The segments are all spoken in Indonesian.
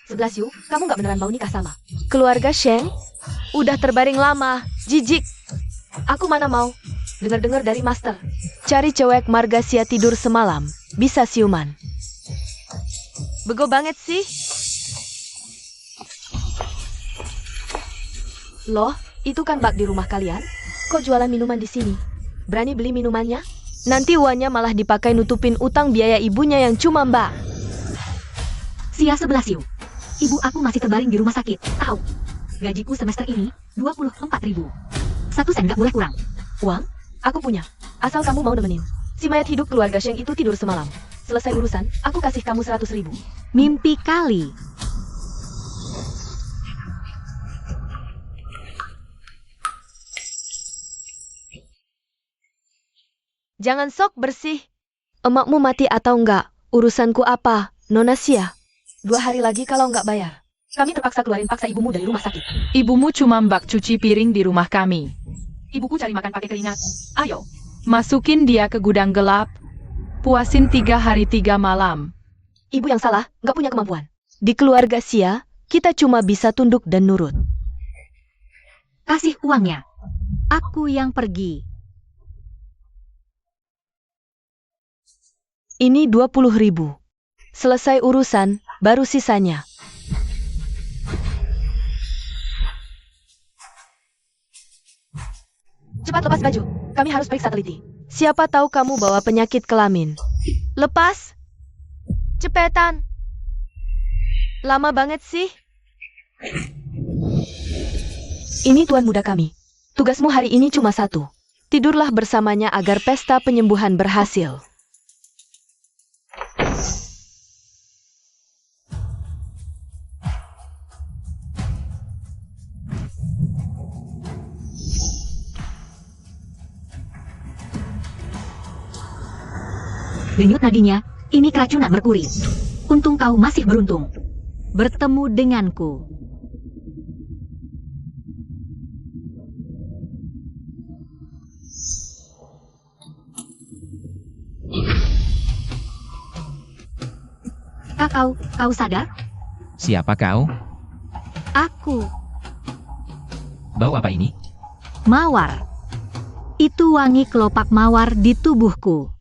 11 Yu, kamu nggak beneran mau nikah sama keluarga Sheng? Udah terbaring lama, jijik. Aku mana mau. Dengar-dengar dari master. Cari cewek Margasia tidur semalam, bisa siuman. Bego banget sih. Loh, itu kan bak di rumah kalian? Kok jualan minuman di sini? Berani beli minumannya? Nanti uangnya malah dipakai nutupin utang biaya ibunya yang cuma mbak. Sia 11 Yu. Ibu aku masih terbaring di rumah sakit. Tahu? Gajiku semester ini 24.000. 1 sen gak boleh kurang. Uang? Aku punya. Asal kamu mau nemenin. Si mayat hidup keluarga Sheng itu tidur semalam. Selesai urusan, aku kasih kamu 100.000. Mimpi kali. Jangan sok bersih. Emakmu mati atau enggak, urusanku apa, Nona Sia? 2 hari lagi kalau enggak bayar, kami terpaksa keluarin paksa ibumu dari rumah sakit. Ibumu cuma mbak cuci piring di rumah kami. Ibuku cari makan pakai keringat. Ayo. Masukin dia ke gudang gelap. Puasin 3 hari 3 malam. Ibu yang salah, nggak punya kemampuan. Di keluarga Sia, kita cuma bisa tunduk dan nurut. Kasih uangnya. Aku yang pergi. Ini 20.000. Selesai urusan, baru sisanya. Cepat lepas baju, kami harus periksa teliti. Siapa tahu kamu bawa penyakit kelamin. Lepas. Cepetan. Lama banget sih. Ini tuan muda kami. Tugasmu hari ini cuma 1. Tidurlah bersamanya agar pesta penyembuhan berhasil. Denyut nadinya, ini keracunan merkuri. Untung kau masih beruntung. Bertemu denganku. Kau sadar? Siapa kau? Aku, Bau apa ini? mawar. Itu wangi kelopak mawar di tubuhku.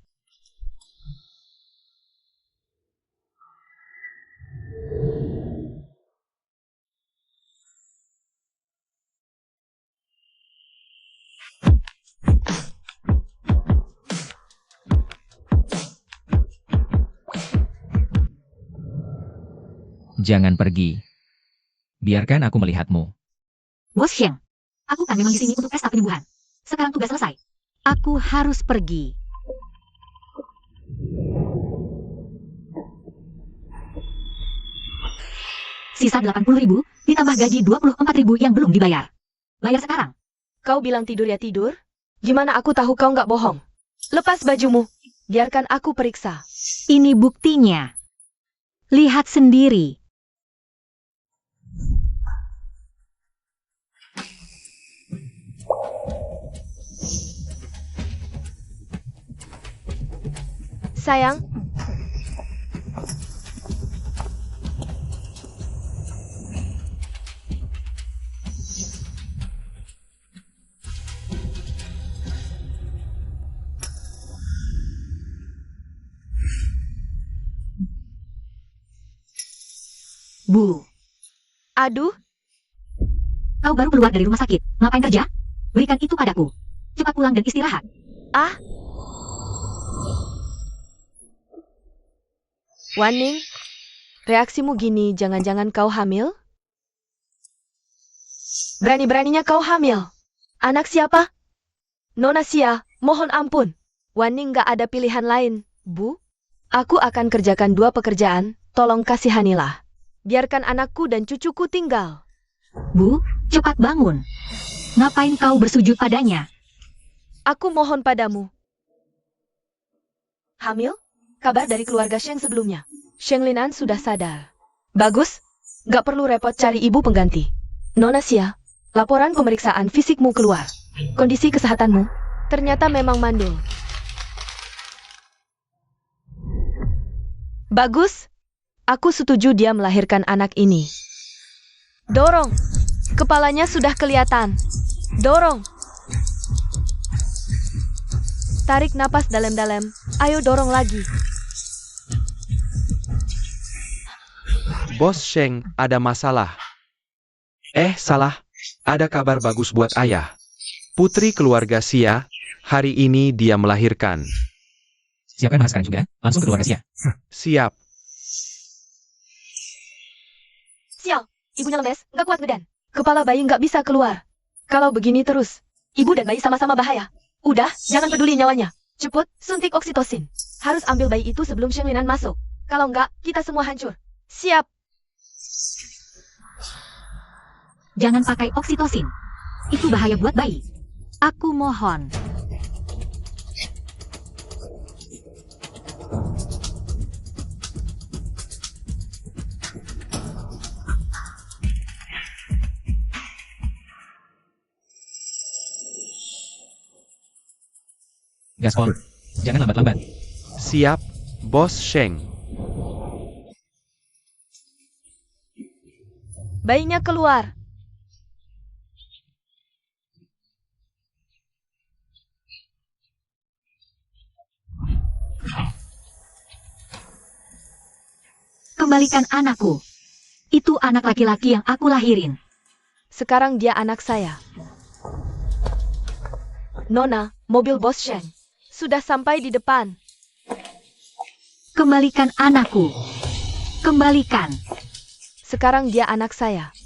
Jangan pergi. Biarkan aku melihatmu. Bos Sheng, aku kan memang di sini untuk pesta penyembuhan. Sekarang tugas selesai. Aku harus pergi. Sisa 80.000, ditambah gaji 24.000 yang belum dibayar. Bayar sekarang. Kau bilang tidur ya tidur? Gimana aku tahu kau nggak bohong? Lepas bajumu. Biarkan aku periksa. Ini buktinya. Lihat sendiri. Sayang. Bu, Aduh, kau baru keluar dari rumah sakit. Ngapain kerja? Berikan itu padaku. Cepat pulang dan istirahat. Waning. Reaksimu gini, jangan-jangan kau hamil? Berani-beraninya kau hamil. Anak siapa? Nona Sia, mohon ampun. Waning gak ada pilihan lain, Bu. Aku akan kerjakan 2 pekerjaan, tolong kasihanilah. Biarkan anakku dan cucuku tinggal. Bu, cepat bangun. Ngapain kau bersujud padanya? Aku mohon padamu. Hamil? Kabar dari keluarga Sheng sebelumnya. Sheng Linan sudah sadar. Bagus. Gak perlu repot cari ibu pengganti. Nona Sia, laporan pemeriksaan fisikmu keluar. Kondisi kesehatanmu ternyata memang mandul. Bagus. Aku setuju dia melahirkan anak ini. Dorong. Kepalanya sudah kelihatan. Dorong. Tarik napas dalam-dalam. Ayo dorong lagi. Bos Sheng, ada masalah. Salah. Ada kabar bagus buat ayah. Putri keluarga Xia, hari ini dia melahirkan. Siapkan mahar sekarang juga, langsung ke keluarga Xia. Siap. Sial, ibunya lemes, nggak kuat badan. Kepala bayi nggak bisa keluar. Kalau begini terus, ibu dan bayi sama-sama bahaya. Udah, jangan peduli nyawanya. Cepet, suntik oksitosin. Harus ambil bayi itu sebelum Sheng Linan masuk. Kalau nggak, kita semua hancur. Siap. Jangan pakai oksitosin. Itu bahaya buat bayi. Aku mohon. Gaspol, jangan lambat-lambat. Siap, Bos Sheng. Bayinya keluar. Kembalikan anakku. Itu anak laki-laki yang aku lahirin. Sekarang dia anak saya. Nona, mobil Bos Sheng sudah sampai di depan. Kembalikan anakku. Kembalikan. Sekarang dia anak saya.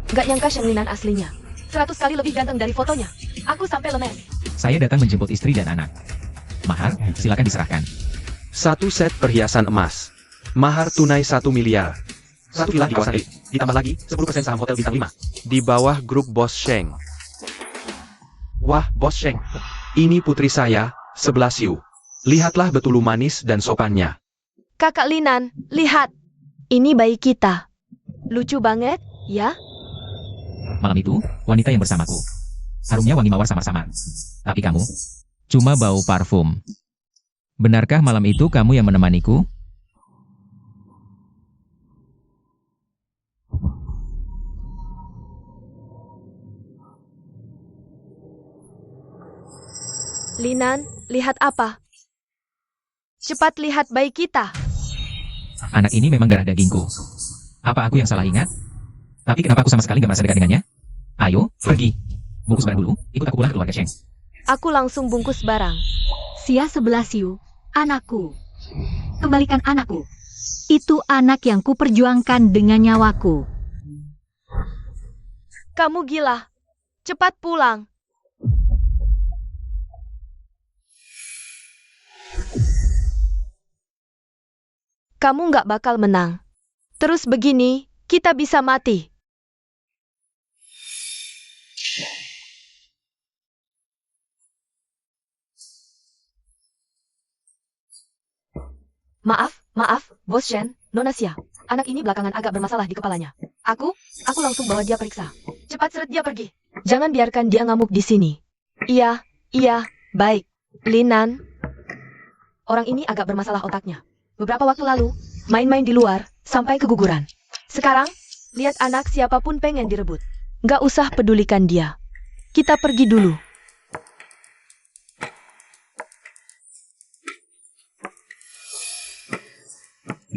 Gak nyangka Sheng Linan aslinya 100 kali lebih ganteng dari fotonya. Aku sampai lemes. Saya datang menjemput istri dan anak. Mahar, silakan diserahkan. 1 set perhiasan emas. Mahar tunai 1 miliar. 1 villa di kawasan elit. Ditambah lagi 10% saham hotel bintang 5. Di bawah grup Bos Sheng. Wah, Bos Sheng. Ini putri saya, 11 Yu. Lihatlah betul manis dan sopannya. Kakak Linan, lihat. Ini bayi kita. Lucu banget, ya? Malam itu, wanita yang bersamaku. Harumnya wangi mawar sama-sama. Tapi kamu, cuma bau parfum. Benarkah malam itu kamu yang menemaniku? Linan, lihat apa? Cepat lihat bayi kita. Anak ini memang darah dagingku. Apa aku yang salah ingat? Tapi kenapa aku sama sekali gak merasa dekat dengannya? Ayo, pergi. Bungkus barang dulu, ikut aku pulang ke keluarga Sheng. Aku langsung bungkus barang. Xia 11 Yu, anakku. Kembalikan anakku. Itu anak yang kuperjuangkan dengan nyawaku. Kamu gila. Cepat pulang. Kamu nggak bakal menang. Terus begini, kita bisa mati. Maaf, Bos Shen, Nona Xia. Anak ini belakangan agak bermasalah di kepalanya. Aku langsung bawa dia periksa. Cepat seret dia pergi. Jangan biarkan dia ngamuk di sini. Iya, baik. Linan. Orang ini agak bermasalah otaknya. Beberapa waktu lalu, main-main di luar, sampai keguguran. Sekarang, lihat anak siapapun pengen direbut. Nggak usah pedulikan dia. Kita pergi dulu.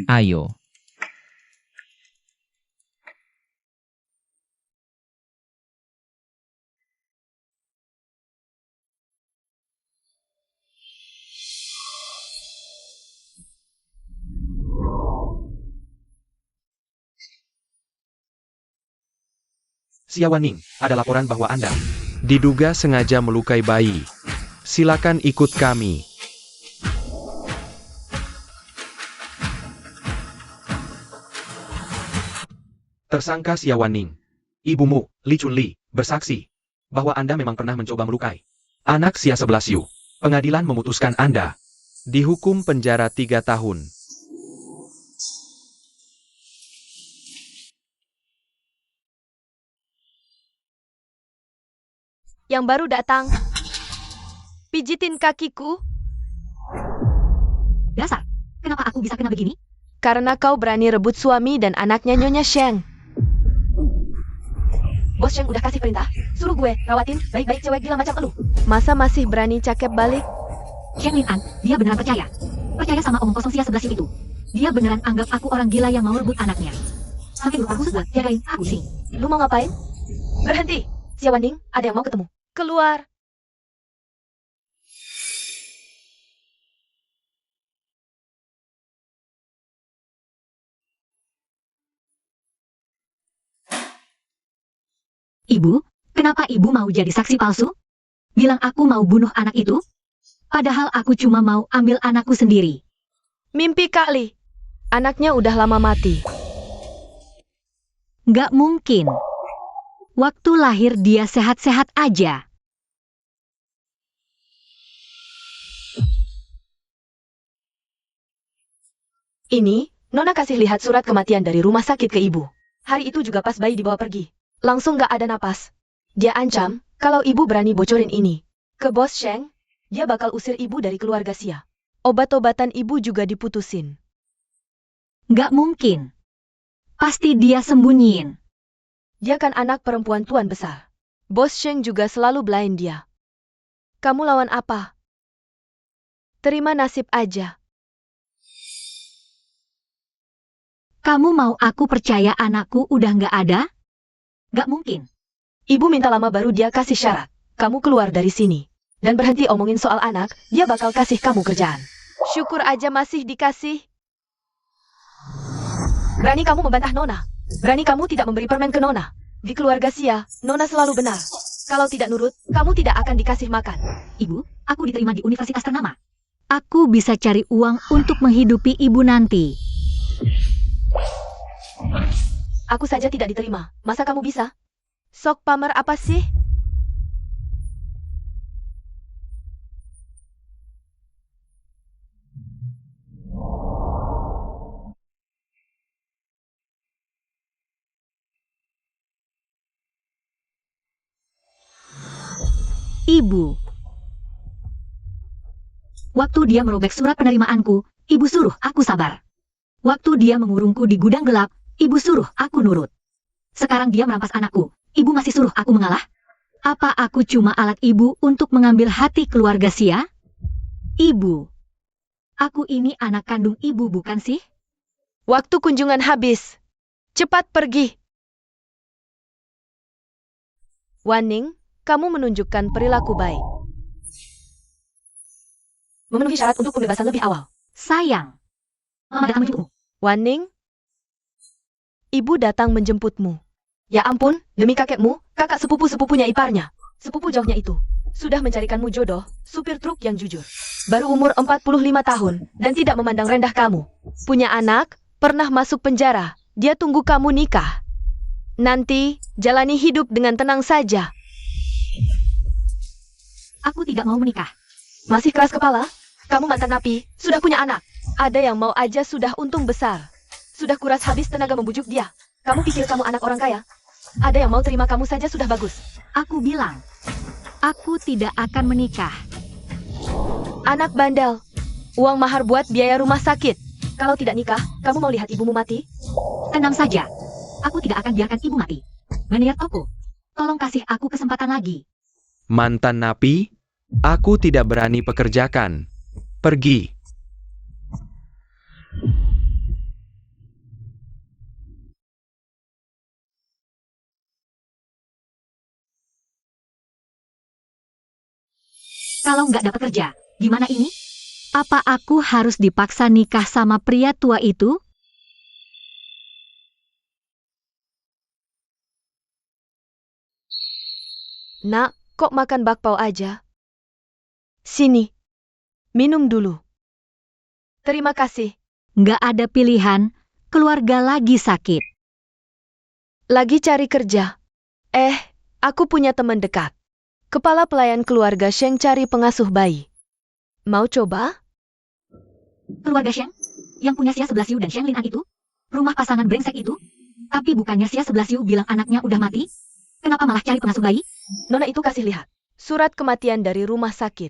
Ayo. Xia Waning, ada laporan bahwa Anda diduga sengaja melukai bayi. Silakan ikut kami. Tersangka Xia Waning, ibumu, Li Chunli, bersaksi bahwa Anda memang pernah mencoba melukai Anak Sia 11 pengadilan memutuskan Anda dihukum penjara 3 tahun. Yang baru datang. Pijitin kakiku. Dasar, kenapa aku bisa kena begini? Karena kau berani rebut suami dan anaknya Nyonya Sheng. Bos Sheng udah kasih perintah, suruh gue rawatin baik-baik cewek gila macam elu. Masa masih berani cakep balik? Sheng Lin An, dia beneran percaya. Percaya sama omong kosong Sia 11 itu. Dia beneran anggap aku orang gila yang mau rebut anaknya. Sampai lupa khusus buat jagain aku sih. Lu mau ngapain? Berhenti, Sia Waning, ada yang mau ketemu. Keluar. Ibu, kenapa ibu mau jadi saksi palsu? Bilang aku mau bunuh anak itu? Padahal aku cuma mau ambil anakku sendiri. Mimpi kali. Anaknya udah lama mati. Nggak mungkin. Waktu lahir dia sehat-sehat aja. Ini, Nona kasih lihat surat kematian dari rumah sakit ke ibu. Hari itu juga pas bayi dibawa pergi. Langsung gak ada napas. Dia ancam, kalau ibu berani bocorin ini ke Bos Sheng, dia bakal usir ibu dari keluarga Sia. Obat-obatan ibu juga diputusin. Nggak mungkin. Pasti dia sembunyiin. Dia kan anak perempuan tuan besar. Bos Sheng juga selalu belain dia. Kamu lawan apa? Terima nasib aja. Kamu mau aku percaya anakku udah nggak ada? Nggak mungkin. Ibu minta lama baru dia kasih syarat. Kamu keluar dari sini. Dan berhenti omongin soal anak, dia bakal kasih kamu kerjaan. Syukur aja masih dikasih. Berani kamu membantah Nona. Berani kamu tidak memberi permen ke Nona. Di keluarga Sia, Nona selalu benar. Kalau tidak nurut, kamu tidak akan dikasih makan. Ibu, aku diterima di universitas ternama. Aku bisa cari uang untuk menghidupi ibu nanti. Aku saja tidak diterima. Masa kamu bisa? Sok pamer apa sih? Ibu. Waktu dia merobek surat penerimaanku, ibu suruh aku sabar. Waktu dia mengurungku di gudang gelap, ibu suruh aku nurut. Sekarang dia merampas anakku, ibu masih suruh aku mengalah? Apa aku cuma alat ibu untuk mengambil hati keluarga Sia? Ibu. Aku ini anak kandung ibu bukan sih? Waktu kunjungan habis. Cepat pergi. Waning, kamu menunjukkan perilaku baik. Memenuhi syarat untuk pembebasan lebih awal. Sayang. Mama datang menjemputmu. Waning, ibu datang menjemputmu. Ya ampun, demi kakekmu, kakak sepupu-sepupunya iparnya. Sepupu jauhnya itu. Sudah mencarikanmu jodoh, supir truk yang jujur. Baru umur 45 tahun, dan tidak memandang rendah kamu. Punya anak, pernah masuk penjara. Dia tunggu kamu nikah. Nanti, jalani hidup dengan tenang saja. Aku tidak mau menikah. Masih keras kepala? Kamu mantan napi, sudah punya anak. Ada yang mau aja sudah untung besar. Sudah kuras habis tenaga membujuk dia. Kamu pikir kamu anak orang kaya? Ada yang mau terima kamu saja sudah bagus. Aku bilang, aku tidak akan menikah. Anak bandel. Uang mahar buat biaya rumah sakit. Kalau tidak nikah, kamu mau lihat ibumu mati? Tenang saja. Aku tidak akan biarkan ibu mati. Manajer toko, tolong kasih aku kesempatan lagi. Mantan napi, aku tidak berani pekerjakan. Pergi. Kalau nggak dapat kerja, gimana ini? Apa aku harus dipaksa nikah sama pria tua itu? Nak, kok makan bakpao aja? Sini. Minum dulu. Terima kasih. Nggak ada pilihan, keluarga lagi sakit. Lagi cari kerja. Aku punya teman dekat. Kepala pelayan keluarga Sheng cari pengasuh bayi. Mau coba? Keluarga Sheng? Yang punya Xia 11 Yu dan Sheng Linan itu? Rumah pasangan brengsek itu? Tapi bukannya Xia 11 Yu bilang anaknya udah mati? Kenapa malah cari pengasuh bayi? Nona itu kasih lihat. Surat kematian dari rumah sakit.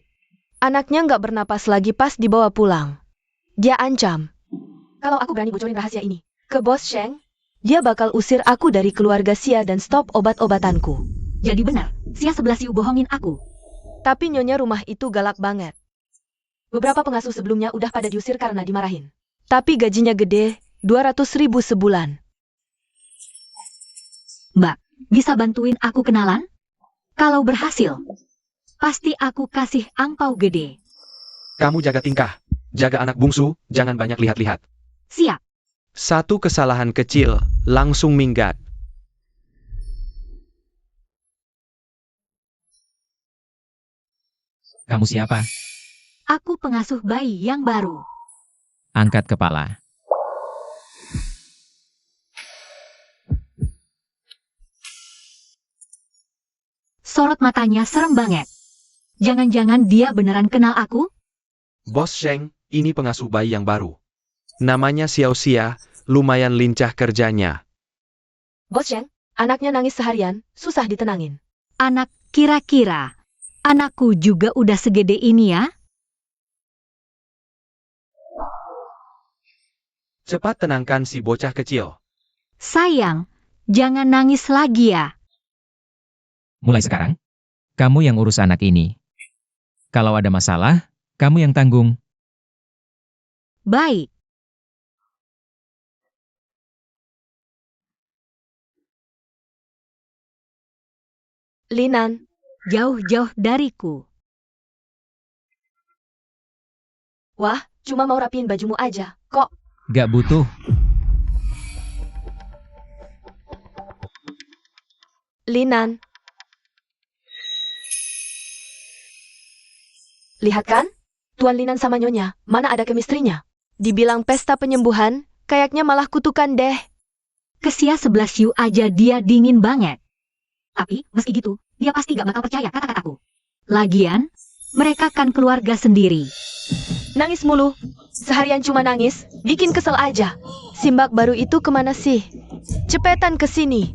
Anaknya nggak bernapas lagi pas dibawa pulang. Dia ancam. Kalau aku berani bocorin rahasia ini ke bos Sheng, dia bakal usir aku dari keluarga Xia dan stop obat-obatanku. Jadi benar, Xia 11 Yu bohongin aku. Tapi nyonya rumah itu galak banget. Beberapa pengasuh sebelumnya udah pada diusir karena dimarahin. Tapi gajinya gede, 200.000 sebulan. Mbak, bisa bantuin aku kenalan? Kalau berhasil, pasti aku kasih angpau gede. Kamu jaga tingkah. Jaga anak bungsu, jangan banyak lihat-lihat. Siap. Satu kesalahan kecil, langsung minggat. Kamu siapa? Aku pengasuh bayi yang baru. Angkat kepala. Sorot matanya serem banget. Jangan-jangan dia beneran kenal aku? Bos Sheng, ini pengasuh bayi yang baru. Namanya Xiao Xia, lumayan lincah kerjanya. Bos Sheng, anaknya nangis seharian, susah ditenangin. Anak kira-kira. Anakku juga udah segede ini ya? Cepat tenangkan si bocah kecil. Sayang, jangan nangis lagi ya. Mulai sekarang, kamu yang urus anak ini. Kalau ada masalah, kamu yang tanggung. Baik. Linan, Jauh-jauh dariku. wah, cuma mau rapiin bajumu aja. Kok? Gak butuh. Linan. Lihat kan? Tuan Linan sama Nyonya, mana ada kemistrinya? Dibilang pesta penyembuhan, kayaknya malah kutukan deh. Ke Xia 11 Yu aja dia dingin banget. Tapi, meski gitu, dia pasti gak bakal percaya kata-kataku. Lagian, mereka kan keluarga sendiri. Nangis mulu. Seharian cuma nangis, bikin kesel aja. Simbak baru itu kemana sih? Cepetan ke sini.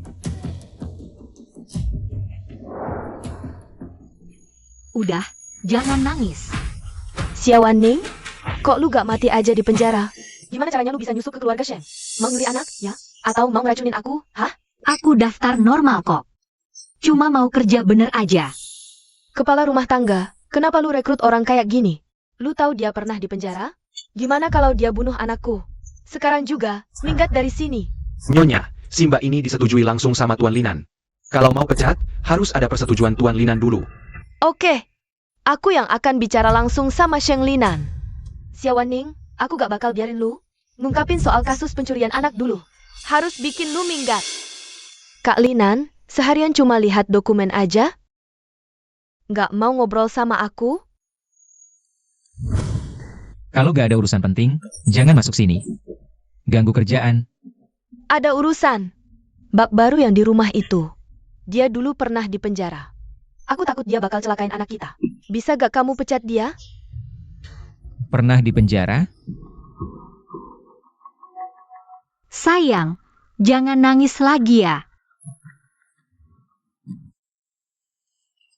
Udah, jangan nangis. Xiawan Ning, kok lu gak mati aja di penjara? Gimana caranya lu bisa nyusup ke keluarga Shen? Mau nyuri anak, ya? Atau mau ngeracunin aku, hah? Aku daftar normal kok. Cuma mau kerja bener aja. Kepala rumah tangga, kenapa lu rekrut orang kayak gini? Lu tahu dia pernah di penjara? Gimana kalau dia bunuh anakku? Sekarang juga, minggat dari sini. Nyonya, si mbak ini disetujui langsung sama Tuan Linan. Kalau mau pecat, harus ada persetujuan Tuan Linan dulu. Oke, aku yang akan bicara langsung sama Sheng Linan. Xiawan Ning, aku gak bakal biarin lu ngungkapin soal kasus pencurian anak dulu. Harus bikin lu minggat. Kak Linan, seharian cuma lihat dokumen aja? Gak mau ngobrol sama aku? Kalau gak ada urusan penting, jangan masuk sini. Ganggu kerjaan. Ada urusan. Bab baru yang di rumah itu. Dia dulu pernah di penjara. Aku takut dia bakal celakain anak kita. Bisa gak kamu pecat dia? Pernah di penjara? Sayang, jangan nangis lagi ya.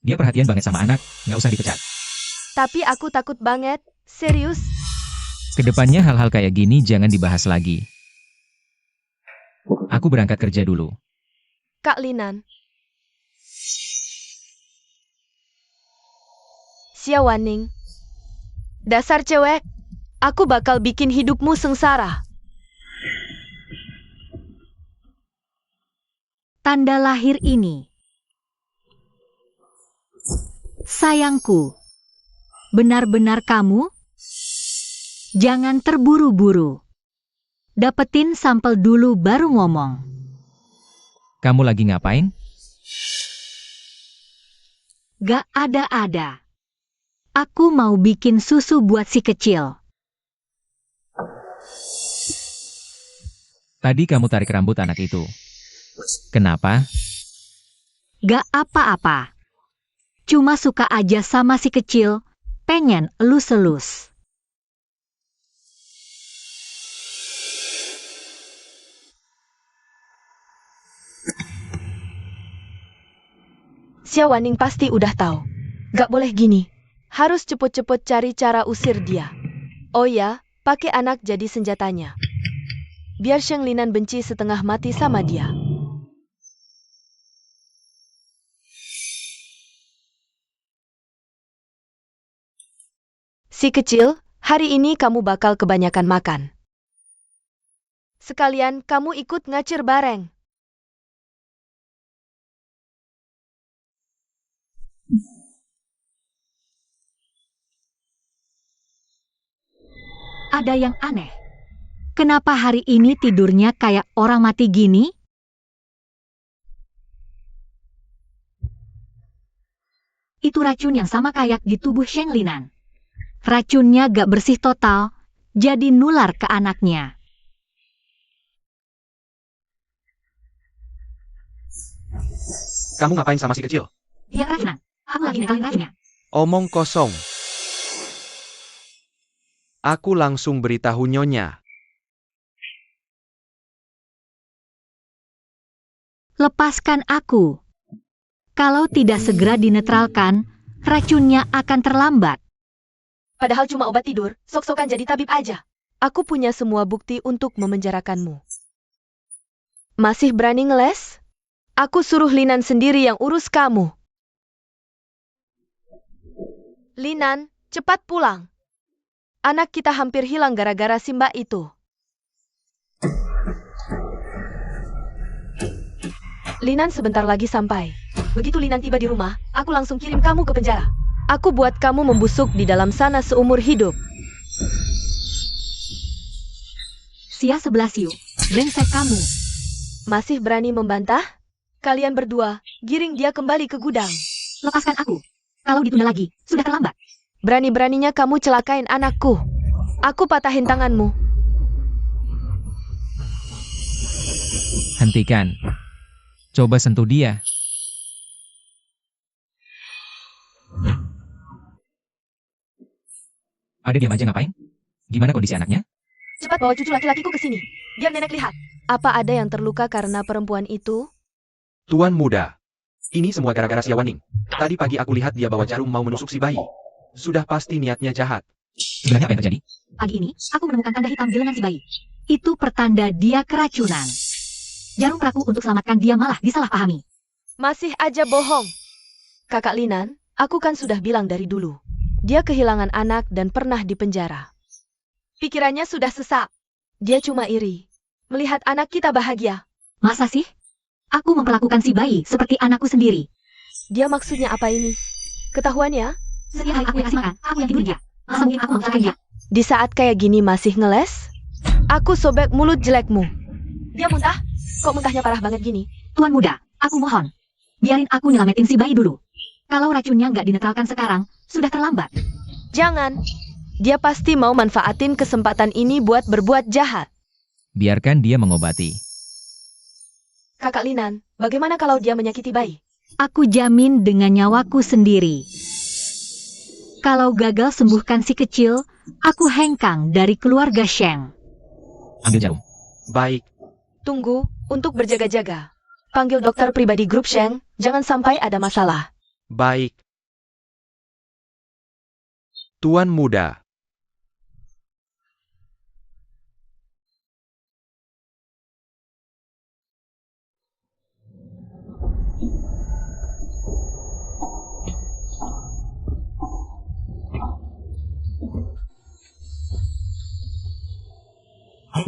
Dia perhatian banget sama anak, gak usah dipecat. Tapi aku takut banget. Serius. Kedepannya hal-hal kayak gini jangan dibahas lagi. Aku berangkat kerja dulu. Kak Linan. Xiawan Ning. Dasar cewek. Aku bakal bikin hidupmu sengsara. Tanda lahir ini. Sayangku. Benar-benar kamu? Jangan terburu-buru. Dapetin sampel dulu baru ngomong. Kamu lagi ngapain? Gak ada-ada. Aku mau bikin susu buat si kecil. Tadi kamu tarik rambut anak itu. Kenapa? Gak apa-apa. Cuma suka aja sama si kecil, pengen elus-elus. Xia Waning pasti udah tahu. Gak boleh gini. Harus cepet-cepet cari cara usir dia. Oh ya, pakai anak jadi senjatanya. Biar Sheng Linan benci setengah mati sama dia. Si kecil, hari ini kamu bakal kebanyakan makan. Sekalian kamu ikut ngacir bareng. Ada yang aneh. Kenapa hari ini tidurnya kayak orang mati gini? Itu racun yang sama kayak di tubuh Sheng Linan. Racunnya gak bersih total, jadi nular ke anaknya. Kamu ngapain sama si kecil? Dia keracunan. Aku lagi nekalin racunnya. Omong kosong. Aku langsung beritahu Nyonya. Lepaskan aku. Kalau tidak segera dinetralkan, racunnya akan terlambat. Padahal cuma obat tidur, sok-sokan jadi tabib aja. Aku punya semua bukti untuk memenjarakanmu. Masih berani ngeles? Aku suruh Linan sendiri yang urus kamu. Linan, cepat pulang. Anak kita hampir hilang gara-gara si Mbak itu. Linan sebentar lagi sampai. Begitu Linan tiba di rumah, aku langsung kirim kamu ke penjara. Aku buat kamu membusuk di dalam sana seumur hidup. Sia 11 Yu, brengsek kamu. Masih berani membantah? Kalian berdua, giring dia kembali ke gudang. Lepaskan aku. Kalau ditunda lagi, sudah terlambat. Berani-beraninya kamu celakain anakku. Aku patahin tanganmu. Hentikan. Coba sentuh dia. Ada diam aja ngapain? Gimana kondisi anaknya? Cepat bawa cucu laki-lakiku ke sini. Biar nenek lihat. Apa ada yang terluka karena perempuan itu? Tuan muda. Ini semua gara-gara Xia Waning. Tadi pagi aku lihat dia bawa jarum mau menusuk si bayi. Sudah pasti niatnya jahat. Sebenarnya apa yang terjadi? Pagi ini, aku menemukan tanda hitam di lengan si bayi. Itu pertanda dia keracunan. Jarum peraku untuk selamatkan dia malah disalahpahami. Masih aja bohong. Kakak Linan, aku kan sudah bilang dari dulu. Dia kehilangan anak dan pernah dipenjara. Pikirannya sudah sesak. Dia cuma iri. Melihat anak kita bahagia. Masa sih? Aku memperlakukan si bayi seperti anakku sendiri. Dia maksudnya apa ini? Ketahuan ya? Setiap hari aku yang kasih makan, aku yang tidur dia. Masa mungkin aku mencelakai dia? Di saat kayak gini masih ngeles? Aku sobek mulut jelekmu. Dia muntah? Kok muntahnya parah banget gini? Tuan muda, aku mohon. Biarin aku nyelamatin si bayi dulu. Kalau racunnya nggak dinetralkan sekarang, sudah terlambat. Jangan. Dia pasti mau manfaatin kesempatan ini buat berbuat jahat. Biarkan dia mengobati. Kakak Linan, bagaimana kalau dia menyakiti bayi? Aku jamin dengan nyawaku sendiri. Kalau gagal sembuhkan si kecil, aku hengkang dari keluarga Sheng. Ambil jarum. Baik. Tunggu, untuk berjaga-jaga. Panggil dokter pribadi grup Sheng, jangan sampai ada masalah. Baik. Tuan muda.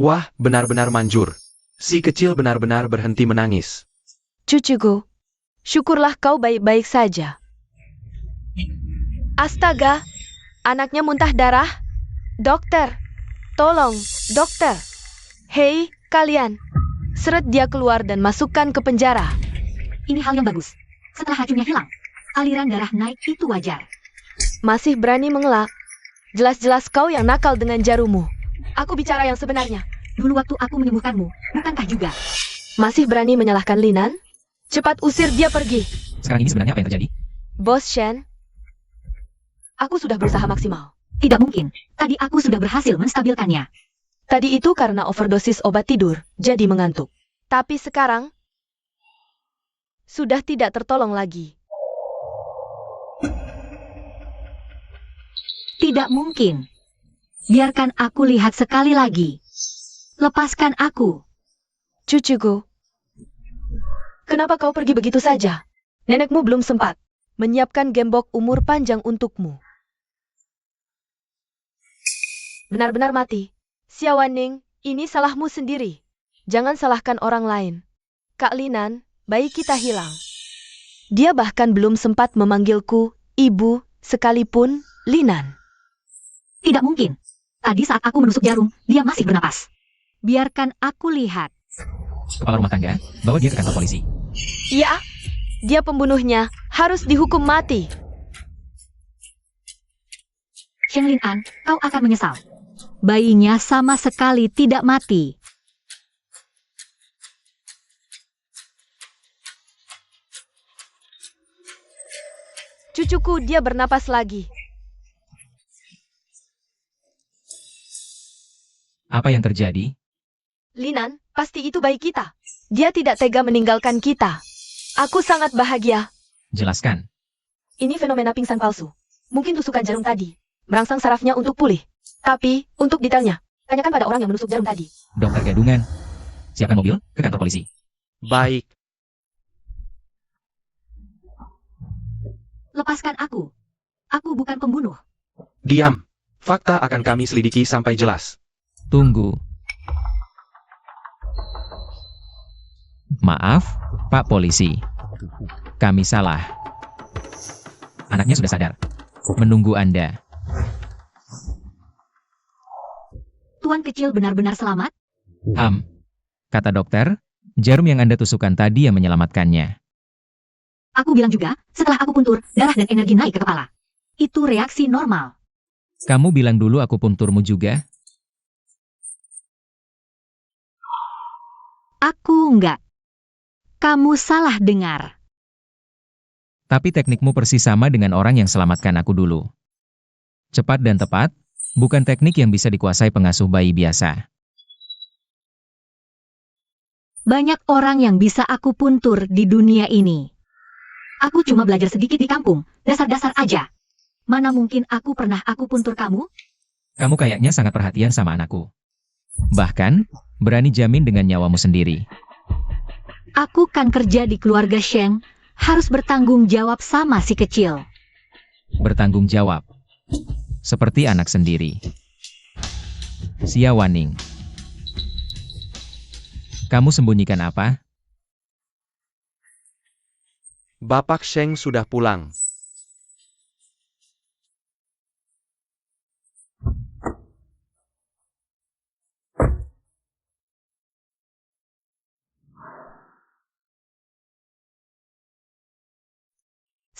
Wah, benar-benar manjur. Si kecil benar-benar berhenti menangis. Cucuku, syukurlah kau baik-baik saja. Astaga, anaknya muntah darah. Dokter, tolong, dokter. Hei, kalian. Seret dia keluar dan masukkan ke penjara. Ini hal yang bagus. Setelah racunnya hilang, aliran darah naik itu wajar. Masih berani mengelak. Jelas-jelas kau yang nakal dengan jarummu. Aku bicara yang sebenarnya. Dulu waktu aku menyembuhkanmu, bukankah juga? Masih berani menyalahkan Linan? Cepat usir dia pergi. Sekarang ini sebenarnya apa yang terjadi? Bos Shen, aku sudah berusaha maksimal. Tidak mungkin. Tadi aku sudah berhasil menstabilkannya. Tadi itu karena overdosis obat tidur, jadi mengantuk. Tapi sekarang, sudah tidak tertolong lagi. Tidak mungkin. Biarkan aku lihat sekali lagi. Lepaskan aku. Cucuku, kenapa kau pergi begitu saja? Nenekmu belum sempat menyiapkan gembok umur panjang untukmu. Benar-benar mati. Xiaowaning, ini salahmu sendiri. Jangan salahkan orang lain. Kak Linan, bayi kita hilang. Dia bahkan belum sempat memanggilku, ibu, sekalipun, Linan. Tidak mungkin. Tadi saat aku menusuk jarum, dia masih bernapas. Biarkan aku lihat. Kepala rumah tangga, bawa dia ke kantor polisi. Ya, dia pembunuhnya, harus dihukum mati. Sheng Lin An, kau akan menyesal. Bayinya sama sekali tidak mati. Cucuku, dia bernapas lagi. Apa yang terjadi? Linan, pasti itu bayi kita. Dia tidak tega meninggalkan kita. Aku sangat bahagia. Jelaskan. Ini fenomena pingsan palsu. Mungkin tusukan jarum tadi merangsang sarafnya untuk pulih. Tapi, untuk detailnya, tanyakan pada orang yang menusuk jarum tadi. Dokter gadungan. Siapkan mobil ke kantor polisi. Baik. Lepaskan aku. Aku bukan pembunuh. Diam. Fakta akan kami selidiki sampai jelas. Tunggu. Maaf, Pak Polisi. Kami salah. Anaknya sudah sadar. Menunggu Anda. Tuan kecil benar-benar selamat? Kata dokter, jarum yang Anda tusukkan tadi yang menyelamatkannya. Aku bilang juga, setelah aku puntur, darah dan energi naik ke kepala. Itu reaksi normal. Kamu bilang dulu aku punturmu juga? Aku enggak. Kamu salah dengar. Tapi teknikmu persis sama dengan orang yang selamatkan aku dulu. Cepat dan tepat, bukan teknik yang bisa dikuasai pengasuh bayi biasa. Banyak orang yang bisa aku puntur di dunia ini. Aku cuma belajar sedikit di kampung, dasar-dasar aja. Mana mungkin aku pernah aku puntur kamu? Kamu kayaknya sangat perhatian sama anakku. Bahkan, berani jamin dengan nyawamu sendiri. Aku kan kerja di keluarga Sheng, harus bertanggung jawab sama si kecil. Bertanggung jawab. Seperti anak sendiri. Xiaowaning. Kamu sembunyikan apa? Bapak Sheng sudah pulang.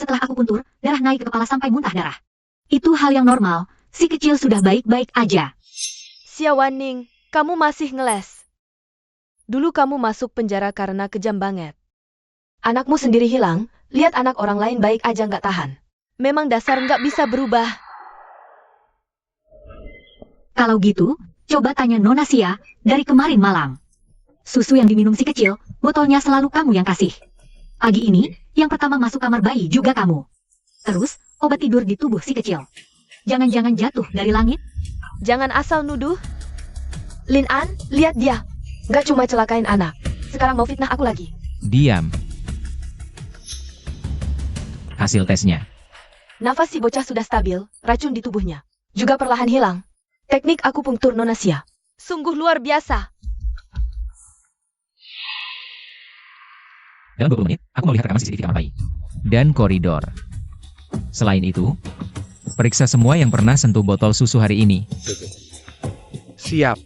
Setelah aku puntur, darah naik ke kepala sampai muntah darah. Itu hal yang normal, si kecil sudah baik-baik aja. Xiaowaning, kamu masih ngeles. Dulu kamu masuk penjara karena kejam banget. Anakmu sendiri hilang, lihat anak orang lain baik aja nggak tahan. Memang dasar nggak bisa berubah. Kalau gitu, coba tanya Nona Sia dari kemarin malam. Susu yang diminum si kecil, botolnya selalu kamu yang kasih. Pagi ini, yang pertama masuk kamar bayi juga kamu. Terus, obat tidur di tubuh si kecil. Jangan-jangan jatuh dari langit? Jangan asal nuduh. Lin An, lihat dia. Nggak cuma celakain anak. Sekarang mau fitnah aku lagi. Diam. Hasil tesnya. Nafas si bocah sudah stabil, racun di tubuhnya juga perlahan hilang. Teknik akupunktur Nona Sia sungguh luar biasa. Dalam 20 menit, aku mau lihat rekaman CCTV kamar bayi. Dan koridor. Selain itu, periksa semua yang pernah sentuh botol susu hari ini. Siap.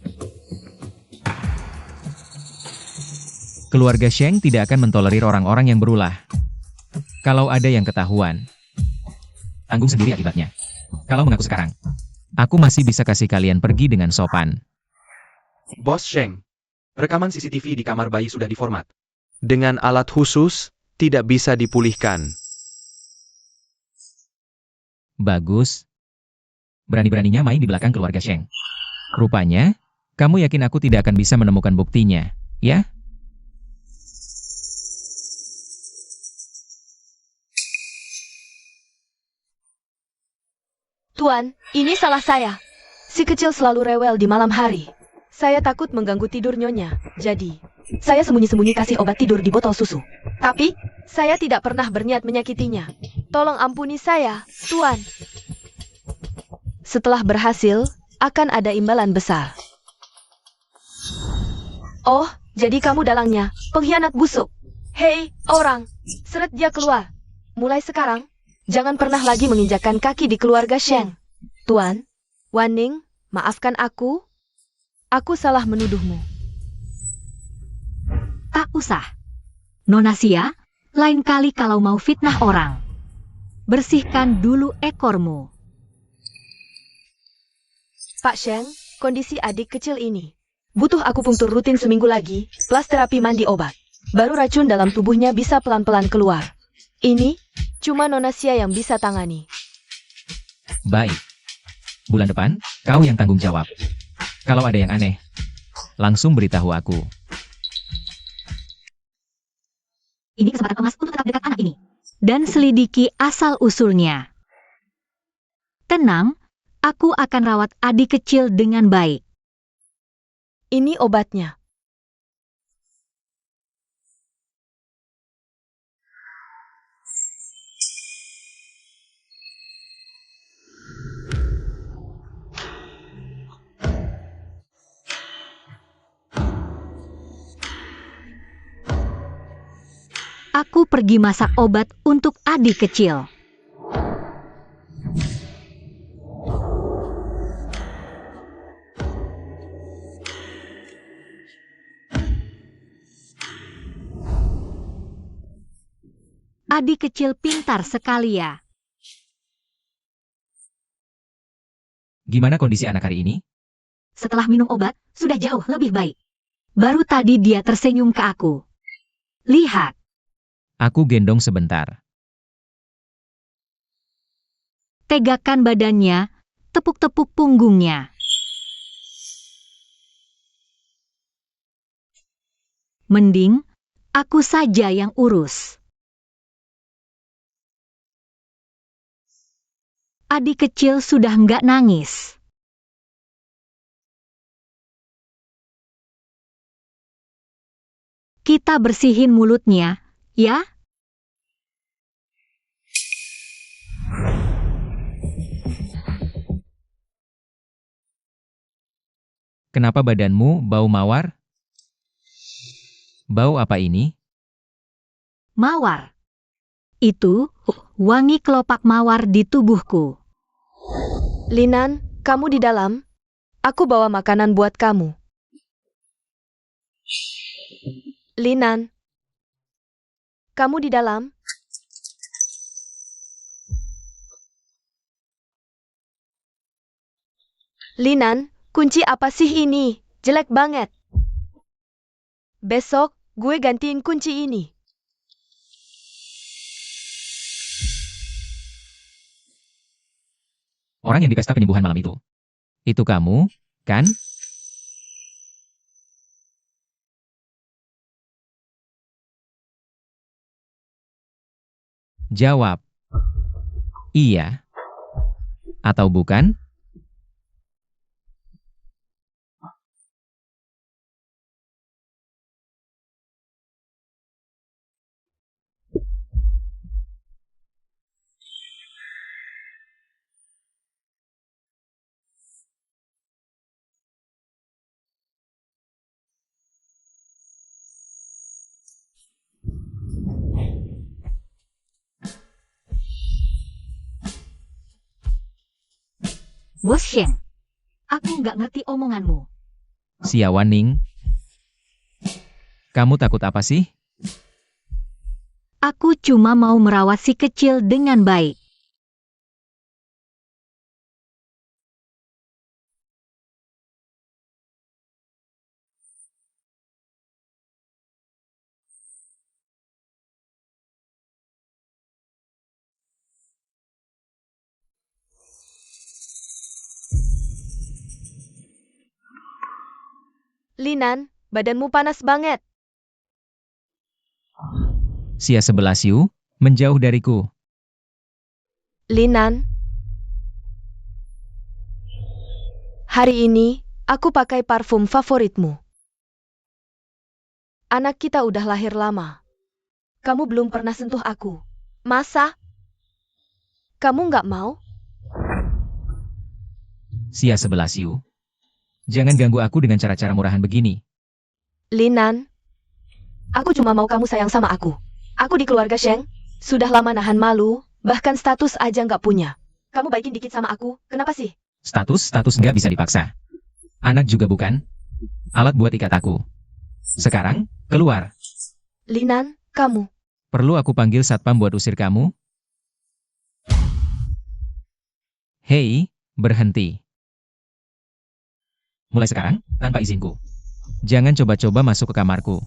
Keluarga Sheng tidak akan mentolerir orang-orang yang berulah. Kalau ada yang ketahuan, tanggung sendiri akibatnya. Kalau mengaku sekarang, aku masih bisa kasih kalian pergi dengan sopan. Bos Sheng, rekaman CCTV di kamar bayi sudah diformat. Dengan alat khusus, tidak bisa dipulihkan. Bagus. Berani-beraninya main di belakang keluarga Sheng. Rupanya, kamu yakin aku tidak akan bisa menemukan buktinya, ya? Tuan, ini salah saya. Si kecil selalu rewel di malam hari. Saya takut mengganggu tidur nyonya, jadi saya sembunyi-sembunyi kasih obat tidur di botol susu. Tapi, saya tidak pernah berniat menyakitinya. Tolong ampuni saya, Tuan. Setelah berhasil, akan ada imbalan besar. Oh, jadi kamu dalangnya, pengkhianat busuk. Hei, orang, seret dia keluar. Mulai sekarang, jangan pernah lagi menginjakkan kaki di keluarga Sheng. Tuan, Wan Ning, maafkan aku. Aku salah menuduhmu. Tak usah. Nona Xia, lain kali kalau mau fitnah orang, bersihkan dulu ekormu. Pak Sheng, kondisi adik kecil ini butuh akupunktur rutin seminggu lagi, plus terapi mandi obat. Baru racun dalam tubuhnya bisa pelan-pelan keluar. Ini cuma Nona Xia yang bisa tangani. Baik. Bulan depan, kau yang tanggung jawab. Kalau ada yang aneh, langsung beritahu aku. Ini kesempatan emas untuk tetap dekat anak ini. Dan selidiki asal-usulnya. Tenang, aku akan rawat adik kecil dengan baik. Ini obatnya. Aku pergi masak obat untuk adik kecil. Adik kecil pintar sekali ya. Gimana kondisi anak hari ini? Setelah minum obat, sudah jauh lebih baik. Baru tadi dia tersenyum ke aku. Lihat, Aku gendong sebentar. tegakan badannya, tepuk-tepuk punggungnya. Mending, aku saja yang urus. Adik kecil sudah nggak nangis. Kita bersihin mulutnya, ya? Kenapa badanmu bau mawar? Bau apa ini? Mawar. Itu wangi kelopak mawar di tubuhku. Linan, kamu di dalam? Aku bawa makanan buat kamu. Linan, kamu di dalam? Linan, kunci apa sih ini? Jelek banget. Besok, gue gantiin kunci ini. Orang yang di pesta penyembuhan malam itu. Itu kamu, kan? Jawab. Iya. Atau bukan? Bos Sheng, aku nggak ngerti omonganmu. Xia Wanning. Kamu takut apa sih? Aku cuma mau merawat si kecil dengan baik. Linan, badanmu panas banget. Sia 11 Yu, menjauh dariku. Linan. Hari ini, aku pakai parfum favoritmu. Anak kita udah lahir lama. Kamu belum pernah sentuh aku. Masa? Kamu nggak mau? Sia 11 Yu. Jangan ganggu aku dengan cara-cara murahan begini. Linan. Aku cuma mau kamu sayang sama aku. Aku di keluarga Sheng. Sudah lama nahan malu, bahkan status aja nggak punya. Kamu baikin dikit sama aku, kenapa sih? Status nggak bisa dipaksa. Anak juga bukan. Alat buat ikat aku. Sekarang, keluar. Linan, kamu. Perlu aku panggil satpam buat usir kamu? Hei, berhenti. Mulai sekarang, tanpa izinku. Jangan coba-coba masuk ke kamarku.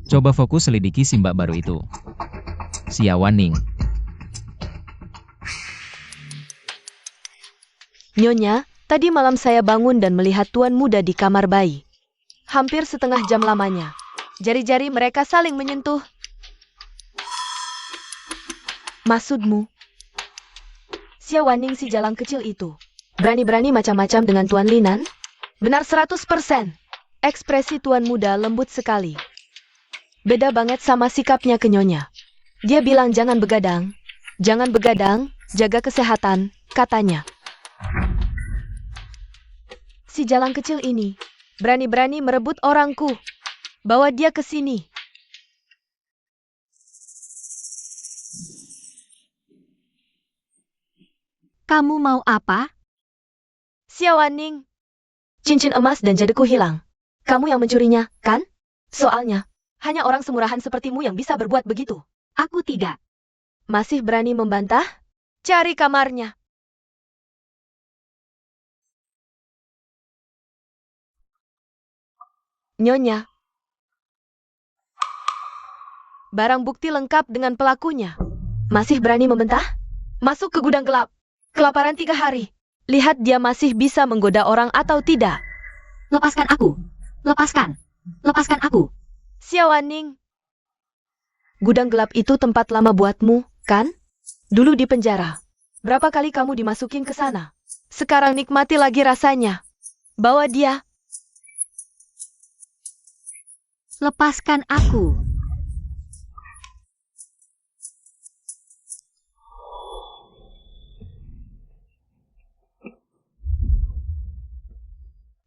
Coba fokus selidiki si mbak baru itu. Sia Waning. Nyonya, tadi malam saya bangun dan melihat tuan muda di kamar bayi. Hampir setengah jam lamanya. Jari-jari mereka saling menyentuh. Maksudmu? Sia Waning si jalang kecil itu. Berani-berani macam-macam dengan Tuan Linan? Benar 100%. Ekspresi tuan muda lembut sekali. Beda banget sama sikapnya ke Nyonya. Dia bilang jangan begadang, jaga kesehatan, katanya. Si jalang kecil ini, berani-berani merebut orangku. Bawa dia ke sini. Kamu mau apa? Sia Waning. Cincin emas dan jadeku hilang. Kamu yang mencurinya, kan? Soalnya, hanya orang semurahan sepertimu yang bisa berbuat begitu. Aku tidak. Masih berani membantah? Cari kamarnya. Nyonya. Barang bukti lengkap dengan pelakunya. Masih berani membantah? Masuk ke gudang gelap. Kelaparan 3 hari. Lihat dia masih bisa menggoda orang atau tidak. Lepaskan aku. Lepaskan. Lepaskan aku. Sia Waning. Gudang gelap itu tempat lama buatmu, kan? Dulu di penjara. Berapa kali kamu dimasukin ke sana? Sekarang nikmati lagi rasanya. Bawa dia. Lepaskan aku.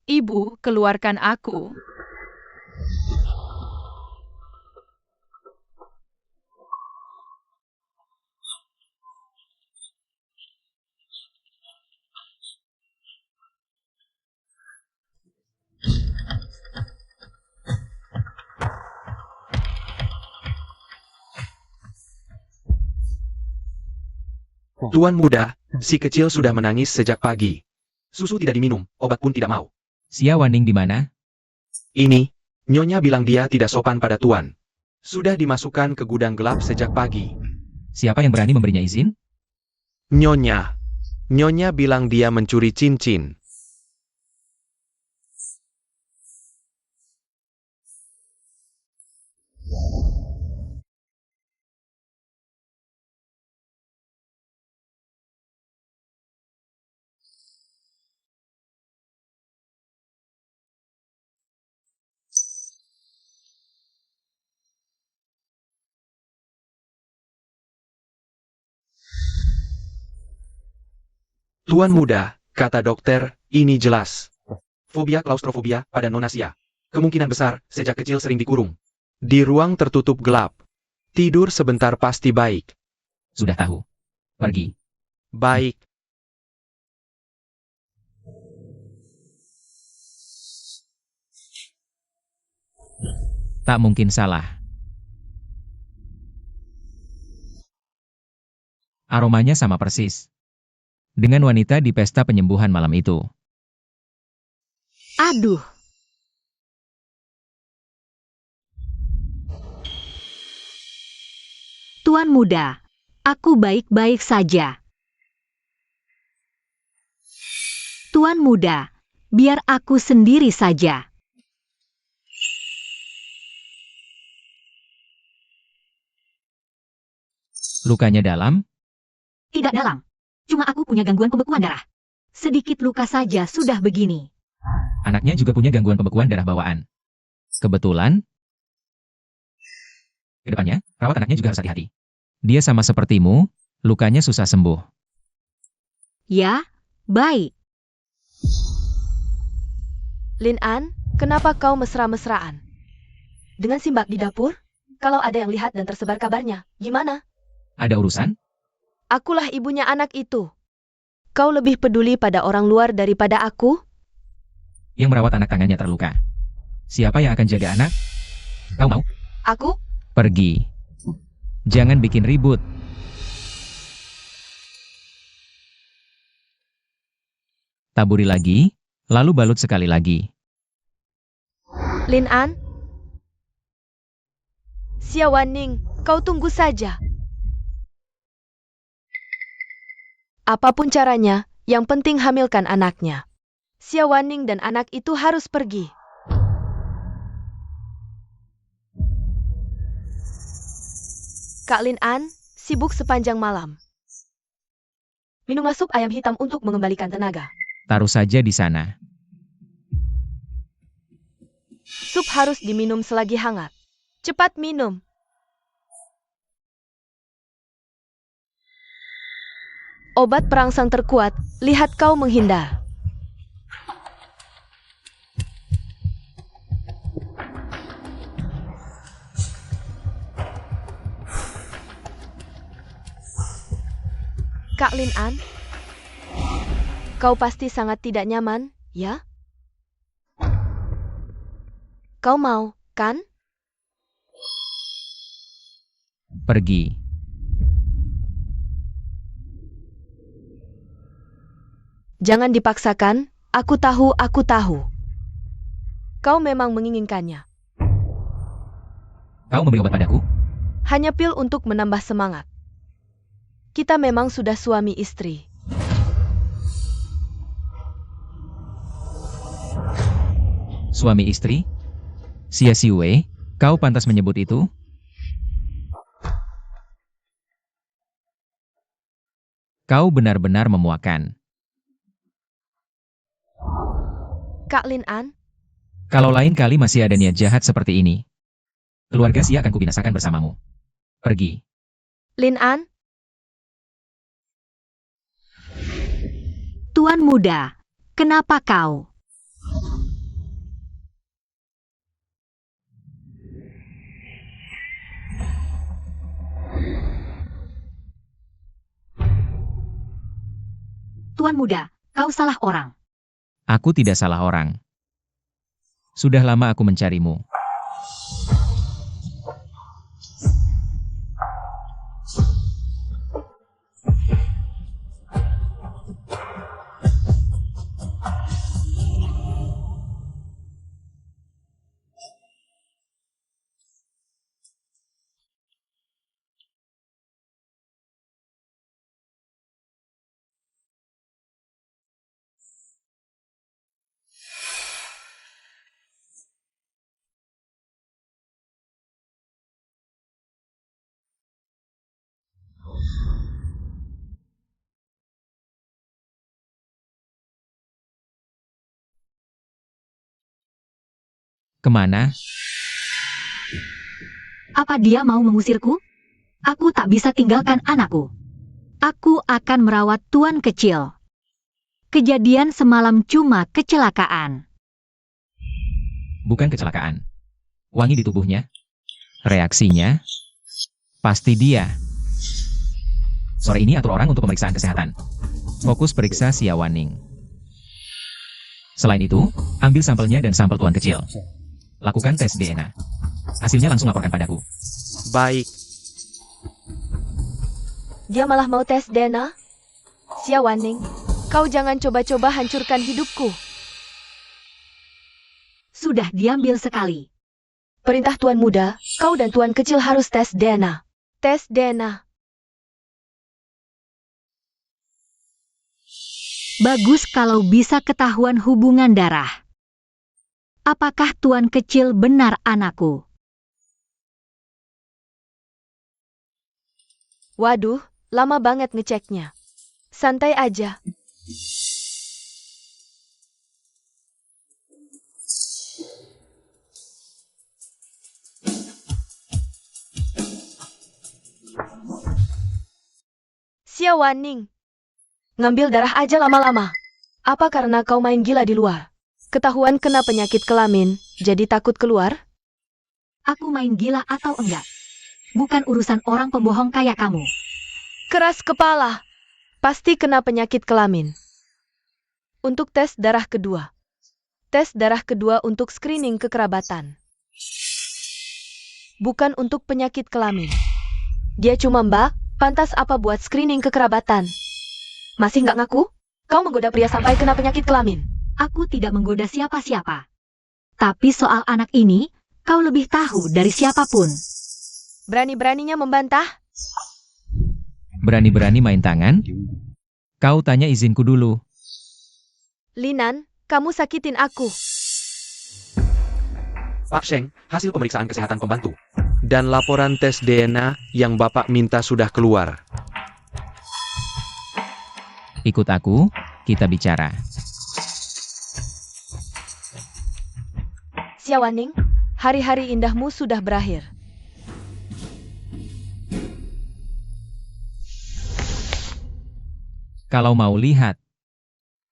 Ibu, keluarkan aku. Tuan muda, si kecil sudah menangis sejak pagi. Susu tidak diminum, obat pun tidak mau. Sia Waning di mana? Ini, Nyonya bilang dia tidak sopan pada Tuan. Sudah dimasukkan ke gudang gelap sejak pagi. Siapa yang berani memberinya izin? Nyonya. Nyonya bilang dia mencuri cincin. Tuan muda, kata dokter, ini jelas. Fobia klaustrofobia pada Nona Sia. Kemungkinan besar, sejak kecil sering dikurung. Di ruang tertutup gelap. Tidur sebentar pasti baik. Sudah tahu. Pergi. Baik. Tak mungkin salah. Aromanya sama persis dengan wanita di pesta penyembuhan malam itu. Aduh. Tuan muda, aku baik-baik saja. Tuan muda, biar aku sendiri saja. Lukanya dalam? Tidak dalam. Cuma aku punya gangguan pembekuan darah. Sedikit luka saja sudah begini. Anaknya juga punya gangguan pembekuan darah bawaan. Kebetulan, kedepannya, rawat anaknya juga harus hati-hati. Dia sama sepertimu, lukanya susah sembuh. Ya, baik. Lin An, kenapa kau mesra-mesraan? Dengan Simbak di dapur? Kalau ada yang lihat dan tersebar kabarnya, gimana? Ada urusan? Akulah ibunya anak itu. Kau lebih peduli pada orang luar daripada aku? Yang merawat anak tangannya terluka. Siapa yang akan jaga anak? Kau mau? Aku? Pergi. Jangan bikin ribut. Taburi lagi, lalu balut sekali lagi. Lin An? Xia Wanning, kau tunggu saja. Apapun caranya, yang penting hamilkan anaknya. Xia Wanning dan anak itu harus pergi. Kak Lin An, sibuk sepanjang malam. Minumlah sup ayam hitam untuk mengembalikan tenaga. Taruh saja di sana. Sup harus diminum selagi hangat. Cepat minum. Obat perangsang terkuat, lihat kau menghindar. Kak Lin An, kau pasti sangat tidak nyaman, ya? Kau mau, kan? Pergi. Jangan dipaksakan, aku tahu, aku tahu. Kau memang menginginkannya. Kau memberi obat padaku? Hanya pil untuk menambah semangat. Kita memang sudah suami istri. Suami istri? Xia Xiwei, kau pantas menyebut itu? Kau benar-benar memuakan. Kak Lin An, Kalau lain kali masih ada niat jahat seperti ini, keluarga Xia akan kubinasakan bersamamu. Pergi. Lin An, Tuan muda, kenapa kau? Tuan muda, kau salah orang. Aku tidak salah orang. Sudah lama aku mencarimu. Kemana? Apa dia mau mengusirku? Aku tak bisa tinggalkan anakku. Aku akan merawat tuan kecil. Kejadian semalam cuma kecelakaan. Bukan kecelakaan. Wangi di tubuhnya. Reaksinya. Pasti dia. Sore ini atur orang untuk pemeriksaan kesehatan. Fokus periksa Xia Wanning. Selain itu, ambil sampelnya dan sampel tuan kecil. Lakukan tes DNA. Hasilnya langsung laporkan padaku. Baik. dia malah mau tes DNA? Xia Wanning, kau jangan coba-coba hancurkan hidupku. Sudah diambil sekali. Perintah tuan muda, kau dan tuan kecil harus tes DNA. Tes DNA. Bagus kalau bisa ketahuan hubungan darah. Apakah tuan kecil benar anakku? Waduh, lama banget ngeceknya. Santai aja. Xiaowaning. Ngambil darah aja lama-lama. Apa karena kau main gila di luar? Ketahuan kena penyakit kelamin, jadi takut keluar? Aku main gila atau enggak? Bukan urusan orang pembohong kayak kamu. Keras kepala. Pasti kena penyakit kelamin. Untuk tes darah kedua. Tes darah kedua untuk screening kekerabatan. Bukan untuk penyakit kelamin. Dia cuma mbak, pantas apa buat screening kekerabatan? Masih nggak ngaku? Kau menggoda pria sampai kena penyakit kelamin. Aku tidak menggoda siapa-siapa. Tapi soal anak ini, kau lebih tahu dari siapapun. Berani-beraninya membantah? Berani-berani main tangan? Kau tanya izinku dulu. Linan, kamu sakitin aku. Pak Sheng, hasil pemeriksaan kesehatan pembantu. Dan laporan tes DNA yang Bapak minta sudah keluar. Ikut aku, kita bicara. Xiaowaning, hari-hari indahmu sudah berakhir. Kalau mau lihat,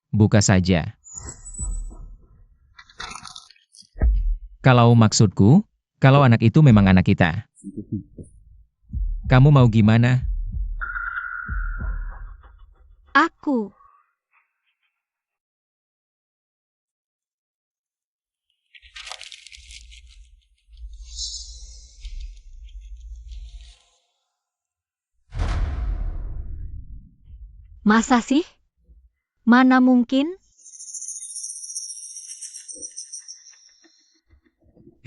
buka saja. Kalau maksudku, kalau anak itu memang anak kita. Kamu mau gimana? Aku. Masa sih? Mana mungkin?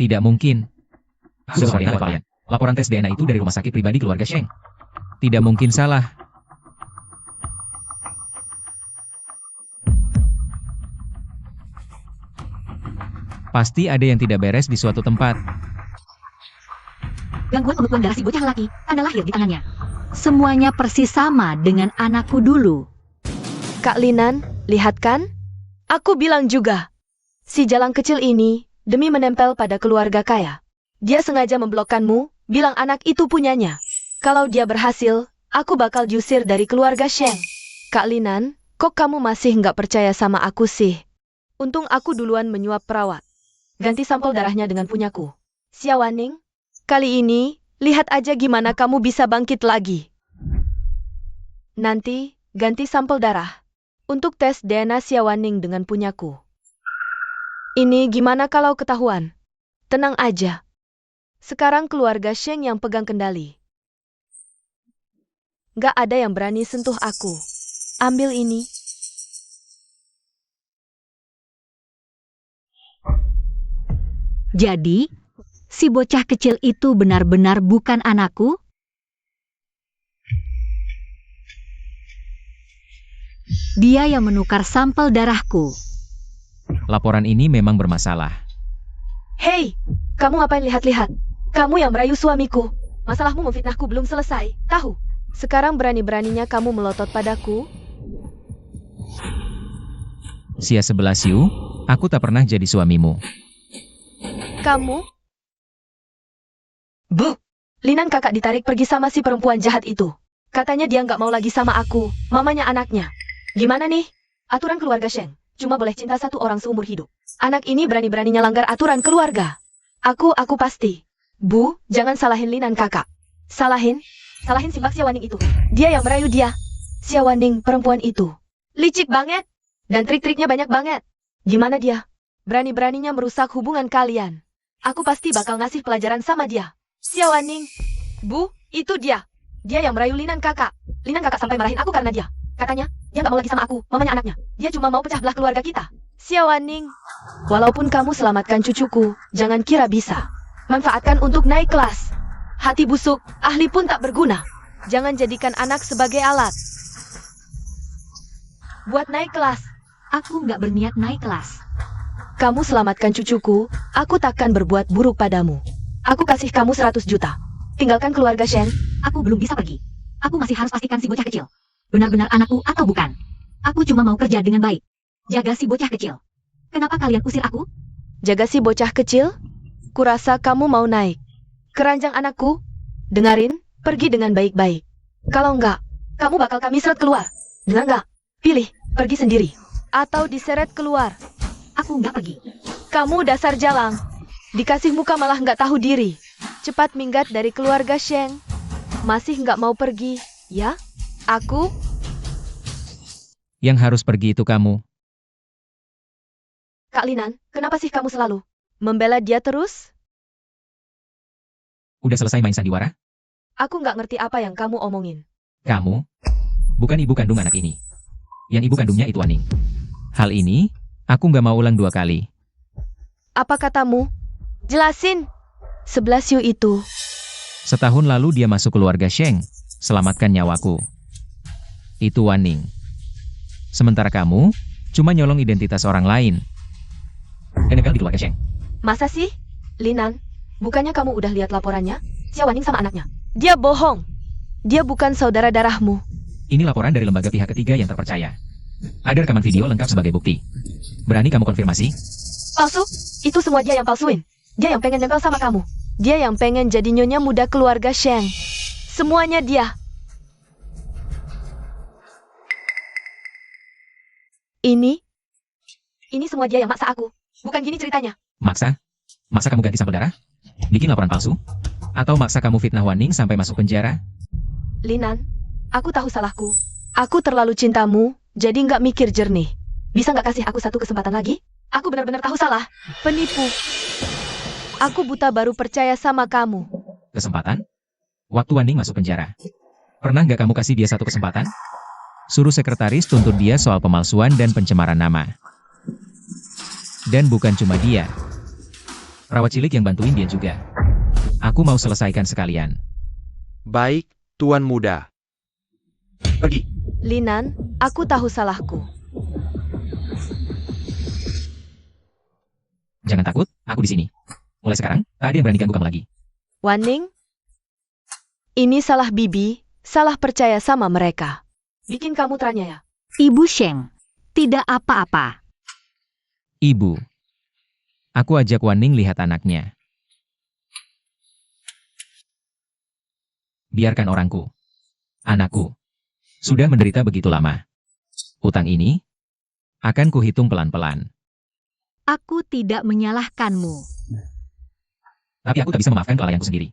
Tidak mungkin. Sudah sorry kalian. Laporan tes DNA itu dari rumah sakit pribadi keluarga Sheng. Tidak mungkin salah. Pasti ada yang tidak beres di suatu tempat. Gangguan pembekuan darah si bocah laki, tanda lahir di tangannya. Semuanya persis sama dengan anakku dulu. Kak Linan, lihat kan? Aku bilang juga. Si jalang kecil ini, demi menempel pada keluarga kaya. Dia sengaja memblokkanmu, bilang anak itu punyanya. Kalau dia berhasil, aku bakal diusir dari keluarga Sheng. Kak Linan, kok kamu masih nggak percaya sama aku sih? Untung aku duluan menyuap perawat. Ganti sampel darahnya dengan punyaku. Xiaowaning, kali ini, lihat aja gimana kamu bisa bangkit lagi. Nanti, ganti sampel darah. Untuk tes DNA Xiaowaning dengan punyaku. Ini gimana kalau ketahuan? Tenang aja. Sekarang keluarga Sheng yang pegang kendali. Gak ada yang berani sentuh aku. Ambil ini. Jadi, si bocah kecil itu benar-benar bukan anakku? Dia yang menukar sampel darahku. Laporan ini memang bermasalah. Hei, kamu ngapain lihat-lihat? Kamu yang merayu suamiku. Masalahmu memfitnahku belum selesai, tahu? Sekarang berani-beraninya kamu melotot padaku? Sia 11 Yu, aku tak pernah jadi suamimu. Kamu? Bu, Linan kakak ditarik pergi sama si perempuan jahat itu. Katanya dia nggak mau lagi sama aku, mamanya anaknya. Gimana nih? Aturan keluarga Sheng, cuma boleh cinta satu orang seumur hidup. Anak ini berani-beraninya langgar aturan keluarga. Aku pasti. Bu, jangan salahin Linan kakak. Salahin si Mbak Xiaowaning itu. Dia yang merayu dia. Xiaowaning perempuan itu. Licik banget. Dan trik-triknya banyak banget. Gimana dia? Berani-beraninya merusak hubungan kalian. Aku pasti bakal ngasih pelajaran sama dia. Xiaowaning. Bu, itu dia. Dia yang merayu Linan kakak. Linan kakak sampai marahin aku karena dia. Katanya, dia nggak mau lagi sama aku, mamanya anaknya. Dia cuma mau pecah belah keluarga kita. Xiaowaning. Walaupun kamu selamatkan cucuku, jangan kira bisa. Manfaatkan untuk naik kelas. Hati busuk, ahli pun tak berguna. Jangan jadikan anak sebagai alat. Buat naik kelas. Aku nggak berniat naik kelas. Kamu selamatkan cucuku, aku takkan berbuat buruk padamu. Aku kasih kamu 100 juta. Tinggalkan keluarga Shen. Aku belum bisa pergi. Aku masih harus pastikan si bocah kecil. Benar-benar anakku atau bukan. Aku cuma mau kerja dengan baik. Jaga si bocah kecil. Kenapa kalian usir aku? Jaga si bocah kecil? Kurasa kamu mau naik. Keranjang anakku, dengarin, pergi dengan baik-baik. Kalau enggak, kamu bakal kami seret keluar. Dengar enggak? Pilih, pergi sendiri. Atau diseret keluar. Aku nggak pergi. Kamu dasar jalang. Dikasih muka malah nggak tahu diri. Cepat minggat dari keluarga Sheng. Masih nggak mau pergi, ya? Aku? Yang harus pergi itu kamu. Kak Linan, kenapa sih kamu selalu membela dia terus? Udah selesai main sandiwara? Aku nggak ngerti apa yang kamu omongin. Kamu? Bukan ibu kandung anak ini. Yang ibu kandungnya itu Waning. Hal ini, aku nggak mau ulang 2 kali. Apa katamu? Jelasin. 11 Yu itu. Setahun lalu dia masuk keluarga Sheng, selamatkan nyawaku. Itu Waning. Sementara kamu, cuma nyolong identitas orang lain. Dan gagal di keluarga Sheng. Masa sih? Linan, bukannya kamu udah lihat laporannya? Xia Waning sama anaknya. Dia bohong. Dia bukan saudara darahmu. Ini laporan dari lembaga pihak ketiga yang terpercaya. Ada rekaman video lengkap sebagai bukti. Berani kamu konfirmasi? Palsu? Itu semua dia yang palsuin. Dia yang pengen nempel sama kamu. Dia yang pengen jadi nyonya muda keluarga Sheng. Semuanya dia. Ini semua dia yang maksa aku. Bukan gini ceritanya. Maksa? Maksa kamu ganti sampel darah? Bikin laporan palsu? Atau maksa kamu fitnah Waning sampai masuk penjara? Linan, aku tahu salahku. Aku terlalu cintamu, jadi nggak mikir jernih. Bisa nggak kasih aku 1 kesempatan lagi? Aku benar-benar tahu salah. Penipu. Aku buta baru percaya sama kamu. Kesempatan? Waktu Waning masuk penjara. Pernah nggak kamu kasih dia 1 kesempatan? Suruh sekretaris tuntut dia soal pemalsuan dan pencemaran nama. Dan bukan cuma dia. Perawat cilik yang bantuin dia juga. Aku mau selesaikan sekalian. Baik, Tuan Muda. Pergi. Linan, aku tahu salahku. Jangan takut, aku di sini. Mulai sekarang, tak ada yang berani ganggu kamu lagi. Waning, ini salah Bibi, salah percaya sama mereka. Bikin kamu teranyaya. Ibu Sheng, tidak apa-apa. Ibu. Aku ajak Waning lihat anaknya. Biarkan orangku. Anakku. Sudah menderita begitu lama. Utang ini akan kuhitung pelan-pelan. Aku tidak menyalahkanmu. Tapi aku tak bisa memaafkan kelalaianku sendiri.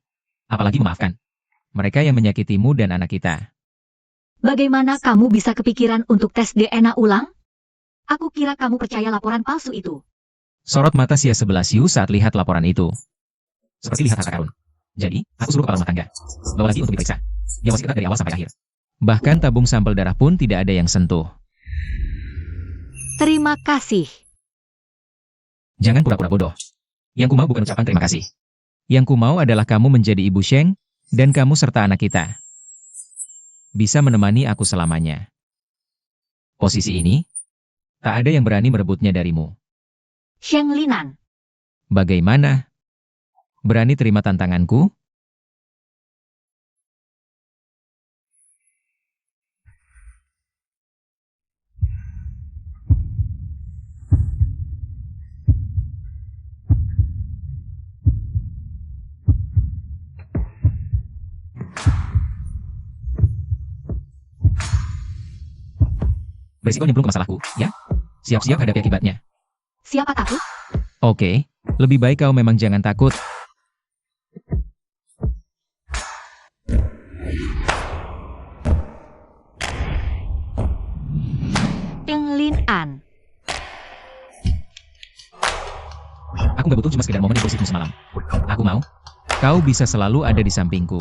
Apalagi memaafkan mereka yang menyakitimu dan anak kita. Bagaimana kamu bisa kepikiran untuk tes DNA ulang? Aku kira kamu percaya laporan palsu itu. Sorot mata Xia 11 Yu saat lihat laporan itu. Seperti lihat harta karun. Jadi, aku suruh kepala rumah tangga. Bawa lagi untuk diperiksa. Dia masih ketat dari awal sampai akhir. Bahkan tabung sampel darah pun tidak ada yang sentuh. Terima kasih. Jangan pura-pura bodoh. Yang ku mau bukan ucapan terima kasih. Yang ku mau adalah kamu menjadi ibu Sheng, dan kamu serta anak kita bisa menemani aku selamanya. Posisi ini, tak ada yang berani merebutnya darimu. Sheng Linan. Bagaimana? Berani terima tantanganku? Berisiko nyemplung ke masalahku, ya? Siap-siap hadapi akibatnya. Siapa takut? Oke, lebih baik kau memang jangan takut. Sheng Linan. Aku gak butuh cuma sekedar momen impulsifmu semalam. Aku mau kau bisa selalu ada di sampingku.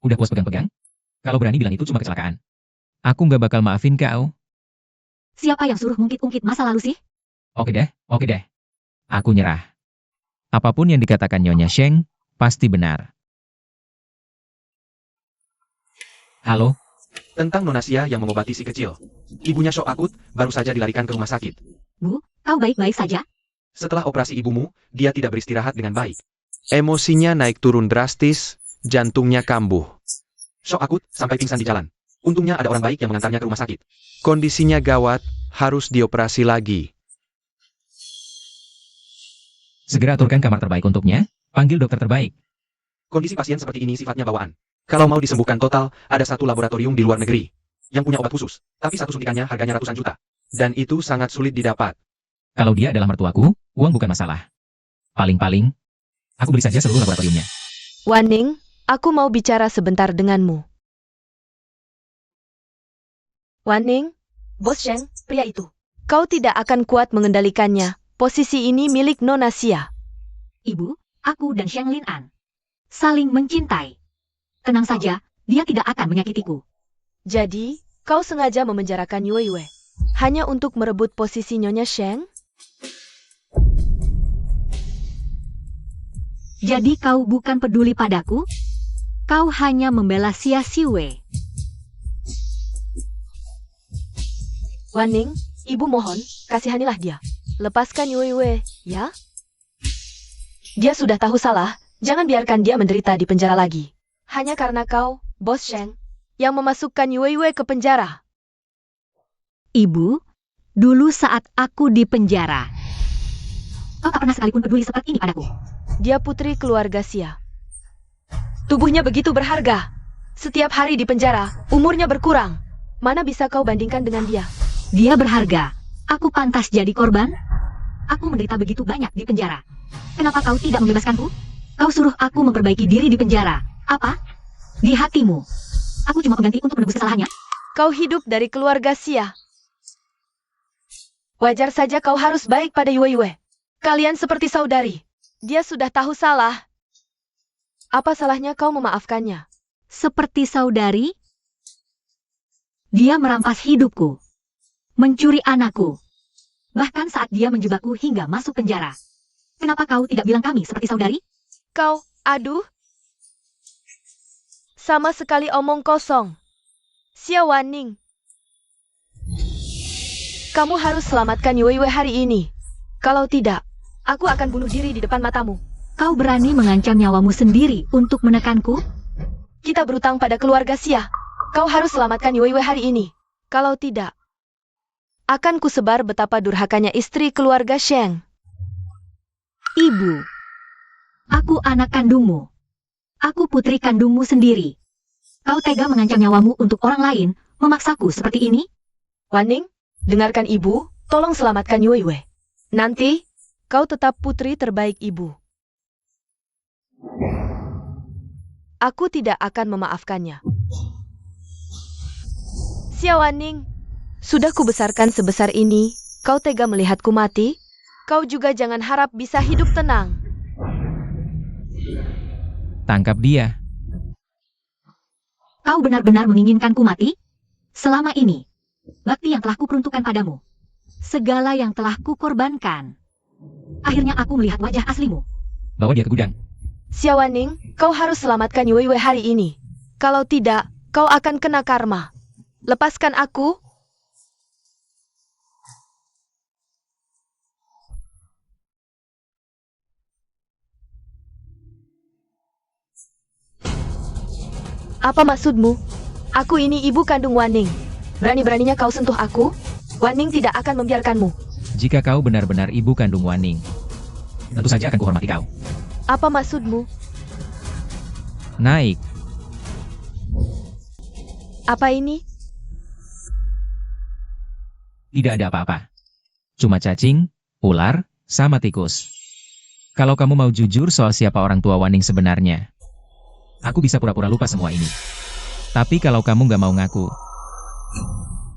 Udah puas pegang-pegang? Kalau berani bilang itu cuma kecelakaan. Aku nggak bakal maafin kau. Siapa yang suruh ngungkit-ungkit masa lalu sih? Oke deh. Aku nyerah. Apapun yang dikatakan Nyonya Sheng, pasti benar. Halo, Tentang Nona Xia yang mengobati si kecil. Ibunya shock akut, baru saja dilarikan ke rumah sakit. Bu, kau baik-baik saja? Setelah operasi ibumu, dia tidak beristirahat dengan baik. Emosinya naik turun drastis, jantungnya kambuh. Shock akut sampai pingsan di jalan. Untungnya ada orang baik yang mengantarnya ke rumah sakit. Kondisinya gawat, harus dioperasi lagi. segera aturkan kamar terbaik untuknya, panggil dokter terbaik. Kondisi pasien seperti ini sifatnya bawaan. Kalau mau disembuhkan total, ada satu laboratorium di luar negeri yang punya obat khusus, tapi satu suntikannya harganya ratusan juta. Dan itu sangat sulit didapat. Kalau dia adalah mertuaku, uang bukan masalah. Paling-paling, aku beli saja seluruh laboratoriumnya. Wan Ning, aku mau bicara sebentar denganmu. Wan Ning, Bos Sheng, pria itu. Kau tidak akan kuat mengendalikannya. Posisi ini milik Nona Xia. Ibu, aku dan Sheng Lin An saling mencintai. Tenang saja, dia tidak akan menyakitiku. Jadi, kau sengaja memenjarakan Yue Yue hanya untuk merebut posisi Nyonya Sheng? Jadi kau bukan peduli padaku? Kau hanya membela Xia Xiwei. Wan Ning, ibu mohon, kasihanilah dia. Lepaskan Yue Yue, ya? Dia sudah tahu salah, jangan biarkan dia menderita di penjara lagi. Hanya karena kau, Bos Sheng, yang memasukkan Yue Yue ke penjara. Ibu, dulu saat aku di penjara, kau tak pernah sekalipun peduli seperti ini padaku. Dia putri keluarga Xia. Tubuhnya begitu berharga. Setiap hari di penjara, umurnya berkurang. Mana bisa kau bandingkan dengan dia? Dia berharga. Aku pantas jadi korban? Aku menderita begitu banyak di penjara. Kenapa kau tidak membebaskanku? Kau suruh aku memperbaiki diri di penjara. Apa? Di hatimu. Aku cuma pengganti untuk menebus kesalahannya. Kau hidup dari keluarga Xia. Wajar saja kau harus baik pada Yue Yue. Kalian seperti saudari. Dia sudah tahu salah. Apa salahnya kau memaafkannya? Seperti saudari? Dia merampas hidupku. Mencuri anakku. Bahkan saat dia menjebakku hingga masuk penjara. Kenapa kau tidak bilang kami seperti saudari? Kau, aduh. Sama sekali omong kosong. Xia Wan Ning. Kamu harus selamatkan Yue Yue hari ini. Kalau tidak, aku akan bunuh diri di depan matamu. Kau berani mengancam nyawamu sendiri untuk menekanku? Kita berutang pada keluarga Xia. Kau harus selamatkan Yue Yue hari ini. Kalau tidak, akan kusebar betapa durhakanya istri keluarga Sheng. Ibu, aku anak kandungmu. Aku putri kandungmu sendiri. Kau tega mengancam nyawamu untuk orang lain, memaksaku seperti ini? Wan Ning, dengarkan ibu, tolong selamatkan Yue Yue. Nanti, kau tetap putri terbaik ibu. Aku tidak akan memaafkannya. Xia Wan Ning, sudah kubesarkan sebesar ini, kau tega melihatku mati? Kau juga jangan harap bisa hidup tenang. Tangkap dia. Kau benar-benar menginginkanku mati? Selama ini, bakti yang telah kuperuntukkan padamu, segala yang telah kukorbankan. Akhirnya aku melihat wajah aslimu. Bawa dia ke gudang. Xia Wan Ning, kau harus selamatkan Yue Yue hari ini. Kalau tidak, kau akan kena karma. Lepaskan aku. Apa maksudmu? Aku ini ibu kandung Wan Ning. Berani-beraninya kau sentuh aku? Wan Ning tidak akan membiarkanmu. Jika kau benar-benar ibu kandung Wan Ning, tentu saja akan kuhormati kau. Apa maksudmu? Naik. Apa ini? Tidak ada apa-apa. Cuma cacing, ular, sama tikus. Kalau kamu mau jujur soal siapa orang tua Wan Ning sebenarnya, aku bisa pura-pura lupa semua ini. Tapi kalau kamu nggak mau ngaku,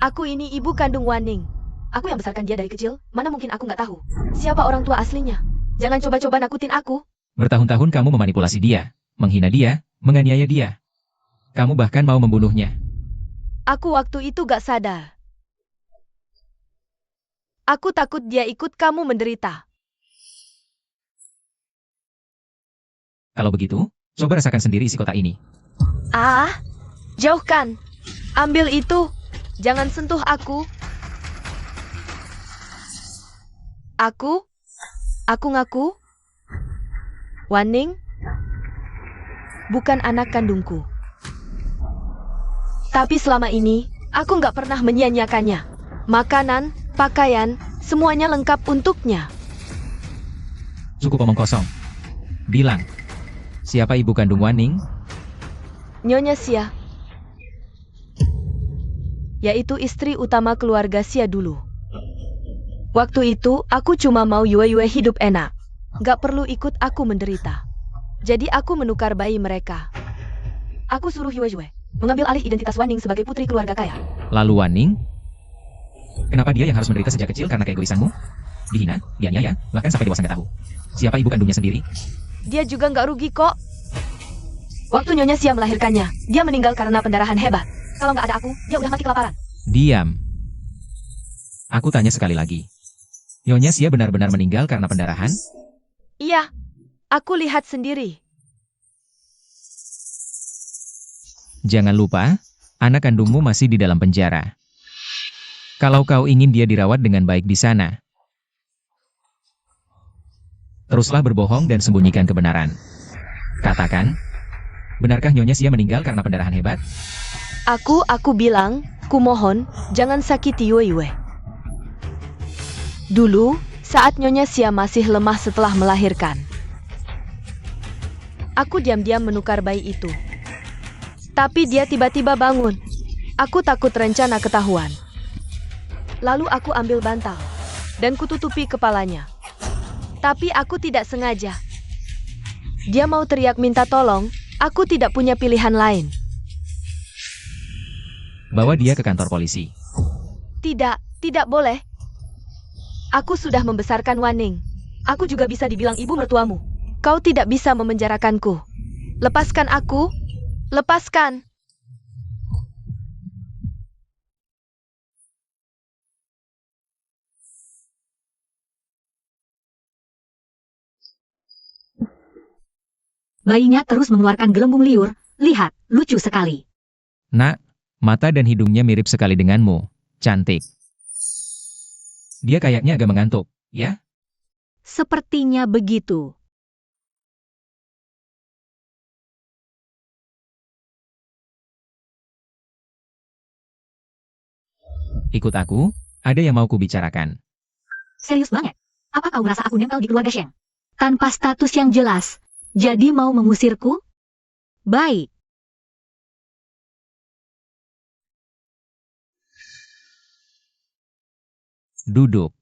Aku ini ibu kandung Wan Ning. Aku yang besarkan dia dari kecil, mana mungkin aku nggak tahu siapa orang tua aslinya. Jangan coba-coba nakutin aku. bertahun-tahun kamu memanipulasi dia, menghina dia, menganiaya dia. Kamu bahkan mau membunuhnya. Aku waktu itu gak sadar. Aku takut dia ikut kamu menderita. Kalau begitu, coba rasakan sendiri isi kotak ini. Ah, jauhkan. Ambil itu. Jangan sentuh aku. Aku ngaku. Waning, bukan anak kandungku. Tapi selama ini, aku nggak pernah menyia-nyiakannya. Makanan, pakaian, semuanya lengkap untuknya. Cukup omong kosong. Bilang, siapa ibu kandung Waning? Nyonya Sia, yaitu istri utama keluarga Sia dulu. Waktu itu, aku cuma mau Yue hidup enak. Gak perlu ikut aku menderita. Jadi aku menukar bayi mereka. Aku suruh Yue mengambil alih identitas Waning sebagai putri keluarga kaya. Lalu Waning? Kenapa dia yang harus menderita sejak kecil karena keegoisanmu? Dihina, dianiaya, bahkan sampai dewasa nggak tahu. Siapa ibu kandungnya sendiri? Dia juga nggak rugi kok. Waktu Nyonya Sia melahirkannya, dia meninggal karena pendarahan hebat. Kalau nggak ada aku, dia udah mati kelaparan. Diam. Aku tanya sekali lagi. Nyonya Sia benar-benar meninggal karena pendarahan? Iya, aku lihat sendiri. Jangan lupa, anak kandungmu masih di dalam penjara. Kalau kau ingin dia dirawat dengan baik di sana, teruslah berbohong dan sembunyikan kebenaran. Katakan, benarkah Nyonya Sia meninggal karena pendarahan hebat? Aku bilang, kumohon, jangan sakiti Yue. Dulu, saat Nyonya Sia masih lemah setelah melahirkan, aku diam-diam menukar bayi itu. Tapi dia tiba-tiba bangun. Aku takut rencana ketahuan. Lalu aku ambil bantal dan kututupi kepalanya. Tapi aku tidak sengaja. Dia mau teriak minta tolong, aku tidak punya pilihan lain. Bawa dia ke kantor polisi. Tidak boleh. Aku sudah membesarkan Waning. Aku juga bisa dibilang ibu mertuamu. Kau tidak bisa memenjarakanku. Lepaskan aku. Lepaskan. Bayinya terus mengeluarkan gelembung liur. Lihat, lucu sekali. Nak, mata dan hidungnya mirip sekali denganmu. Cantik. Dia kayaknya agak mengantuk, ya? Sepertinya begitu. Ikut aku, ada yang mau kubicarakan. Serius banget. Apa kau merasa aku nempel di keluarga Sheng? Tanpa status yang jelas. Jadi mau mengusirku? Baik. Duduk.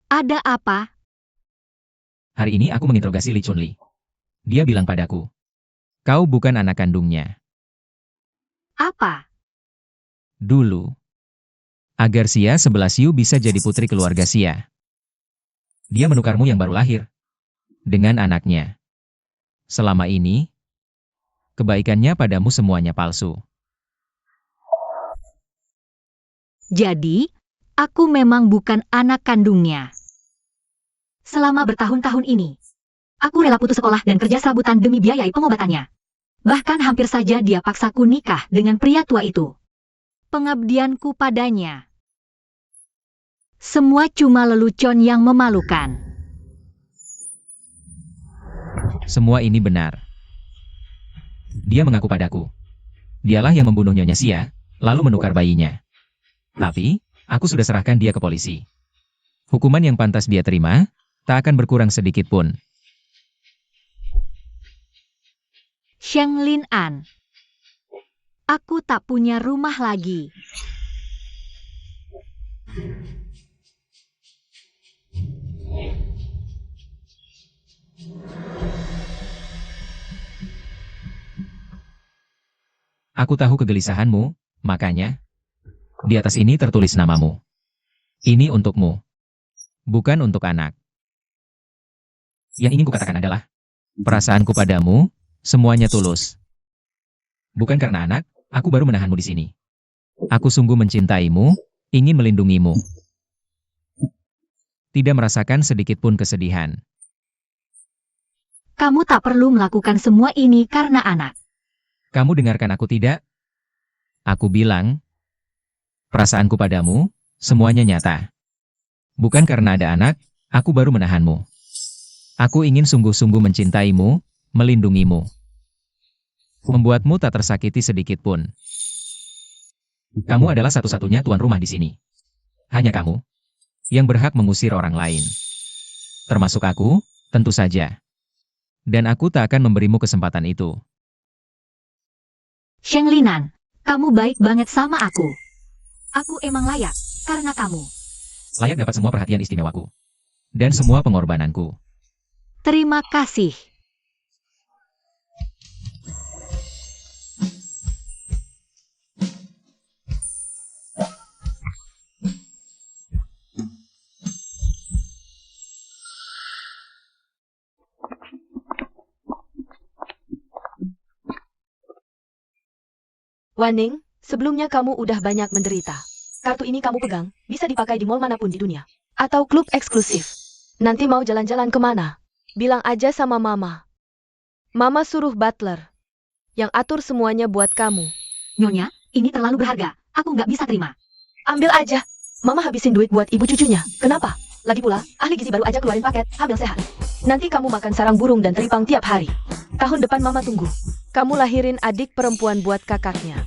Ada apa? Hari ini aku menginterogasi Li Chunli. Dia bilang padaku, kau bukan anak kandungnya. Apa? Dulu. Agar Sia 11 Yu bisa jadi putri keluarga Sia. Dia menukarmu yang baru lahir. Dengan anaknya. Selama ini, kebaikannya padamu semuanya palsu. Jadi, aku memang bukan anak kandungnya. Selama bertahun-tahun ini, aku rela putus sekolah dan kerja serabutan demi biayai pengobatannya. Bahkan hampir saja dia paksaku nikah dengan pria tua itu. Pengabdianku padanya. Semua cuma lelucon yang memalukan. Semua ini benar. Dia mengaku padaku. Dialah yang membunuh Nyonya Sia, lalu menukar bayinya. Tapi, aku sudah serahkan dia ke polisi. Hukuman yang pantas dia terima, tak akan berkurang sedikit pun. Sheng Lin An. Aku tak punya rumah lagi. Aku tahu kegelisahanmu, makanya, di atas ini tertulis namamu. Ini untukmu. Bukan untuk anak. Yang ingin kukatakan adalah, perasaanku padamu, semuanya tulus. Bukan karena anak, aku baru menahanmu di sini. Aku sungguh mencintaimu, ingin melindungimu. Tidak merasakan sedikit pun kesedihan. Kamu tak perlu melakukan semua ini karena anak. Kamu dengarkan aku tidak? Aku bilang, perasaanku padamu, semuanya nyata. Bukan karena ada anak, aku baru menahanmu. Aku ingin sungguh-sungguh mencintaimu, melindungimu. Membuatmu tak tersakiti sedikit pun. Kamu adalah satu-satunya tuan rumah di sini. Hanya kamu yang berhak mengusir orang lain. Termasuk aku, tentu saja. Dan aku tak akan memberimu kesempatan itu. Sheng Linan, kamu baik banget sama aku. Aku emang layak, karena kamu. Layak dapat semua perhatian istimewaku. Dan semua pengorbananku. Terima kasih. Waning, sebelumnya kamu udah banyak menderita. Kartu ini kamu pegang, bisa dipakai di mall manapun di dunia. Atau klub eksklusif. Nanti mau jalan-jalan kemana? Bilang aja sama Mama. Mama suruh butler. Yang atur semuanya buat kamu. Nyonya, ini terlalu berharga. Aku nggak bisa terima. Ambil aja. Mama habisin duit buat ibu cucunya. Kenapa? Lagi pula, ahli gizi baru aja keluarin paket, hamil sehat. Nanti kamu makan sarang burung dan teripang tiap hari. Tahun depan Mama tunggu. Kamu lahirin adik perempuan buat kakaknya.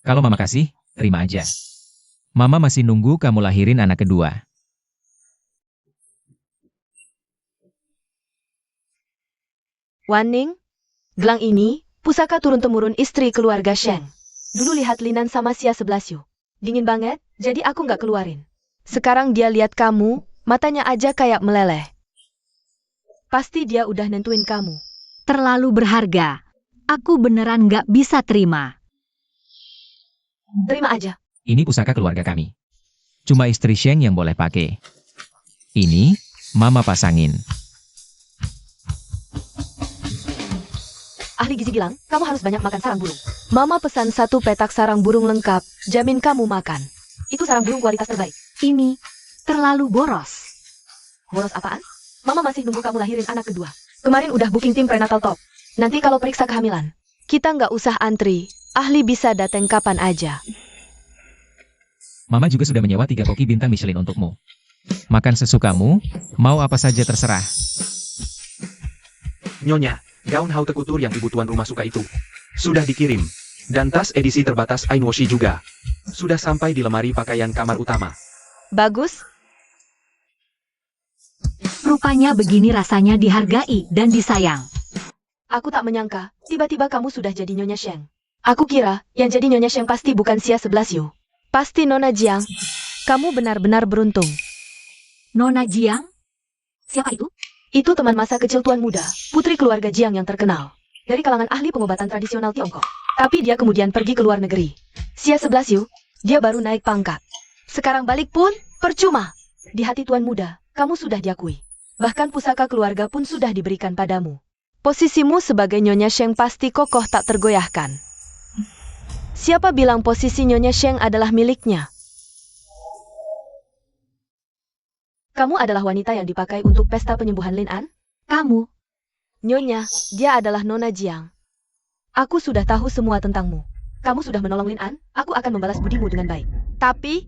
Kalau Mama kasih, terima aja. Mama masih nunggu kamu lahirin anak kedua. Waning, gelang ini, pusaka turun-temurun istri keluarga Sheng. Dulu lihat Linan sama Xia 11 Yu. Dingin banget, jadi aku nggak keluarin. Sekarang dia lihat kamu, matanya aja kayak meleleh. Pasti dia udah nentuin kamu. Terlalu berharga. Aku beneran nggak bisa terima. Terima aja. Ini pusaka keluarga kami. Cuma istri Sheng yang boleh pakai. Ini, Mama pasangin. Ahli gizi bilang, kamu harus banyak makan sarang burung. Mama pesan 1 petak sarang burung lengkap, jamin kamu makan. Itu sarang burung kualitas terbaik. Ini terlalu boros. Boros apaan? Mama masih nunggu kamu lahirin anak kedua. Kemarin udah booking tim prenatal top. Nanti kalau periksa kehamilan, kita nggak usah antri. Ahli bisa datang kapan aja. Mama juga sudah menyewa 3 koki bintang Michelin untukmu. Makan sesukamu, mau apa saja terserah. Nyonya, gaun haute couture yang ibu tuan rumah suka itu sudah dikirim. Dan tas edisi terbatas Ainoshi juga sudah sampai di lemari pakaian kamar utama. Bagus? Rupanya begini rasanya dihargai dan disayang. Aku tak menyangka, tiba-tiba kamu sudah jadi Nyonya Sheng. Aku kira, yang jadi Nyonya Sheng pasti bukan Xia 11 Yu. Pasti Nona Jiang. Kamu benar-benar beruntung. Nona Jiang? Siapa itu? Itu teman masa kecil Tuan Muda, putri keluarga Jiang yang terkenal. Dari kalangan ahli pengobatan tradisional Tiongkok. Tapi dia kemudian pergi ke luar negeri. Xia 11 Yu, dia baru naik pangkat. Sekarang balik pun, percuma. Di hati Tuan Muda, kamu sudah diakui. Bahkan pusaka keluarga pun sudah diberikan padamu. Posisimu sebagai Nyonya Sheng pasti kokoh tak tergoyahkan. Siapa bilang posisi Nyonya Sheng adalah miliknya? Kamu adalah wanita yang dipakai untuk pesta penyembuhan Lin An? Kamu? Nyonya, dia adalah Nona Jiang. Aku sudah tahu semua tentangmu. Kamu sudah menolong Lin An, aku akan membalas budimu dengan baik. Tapi,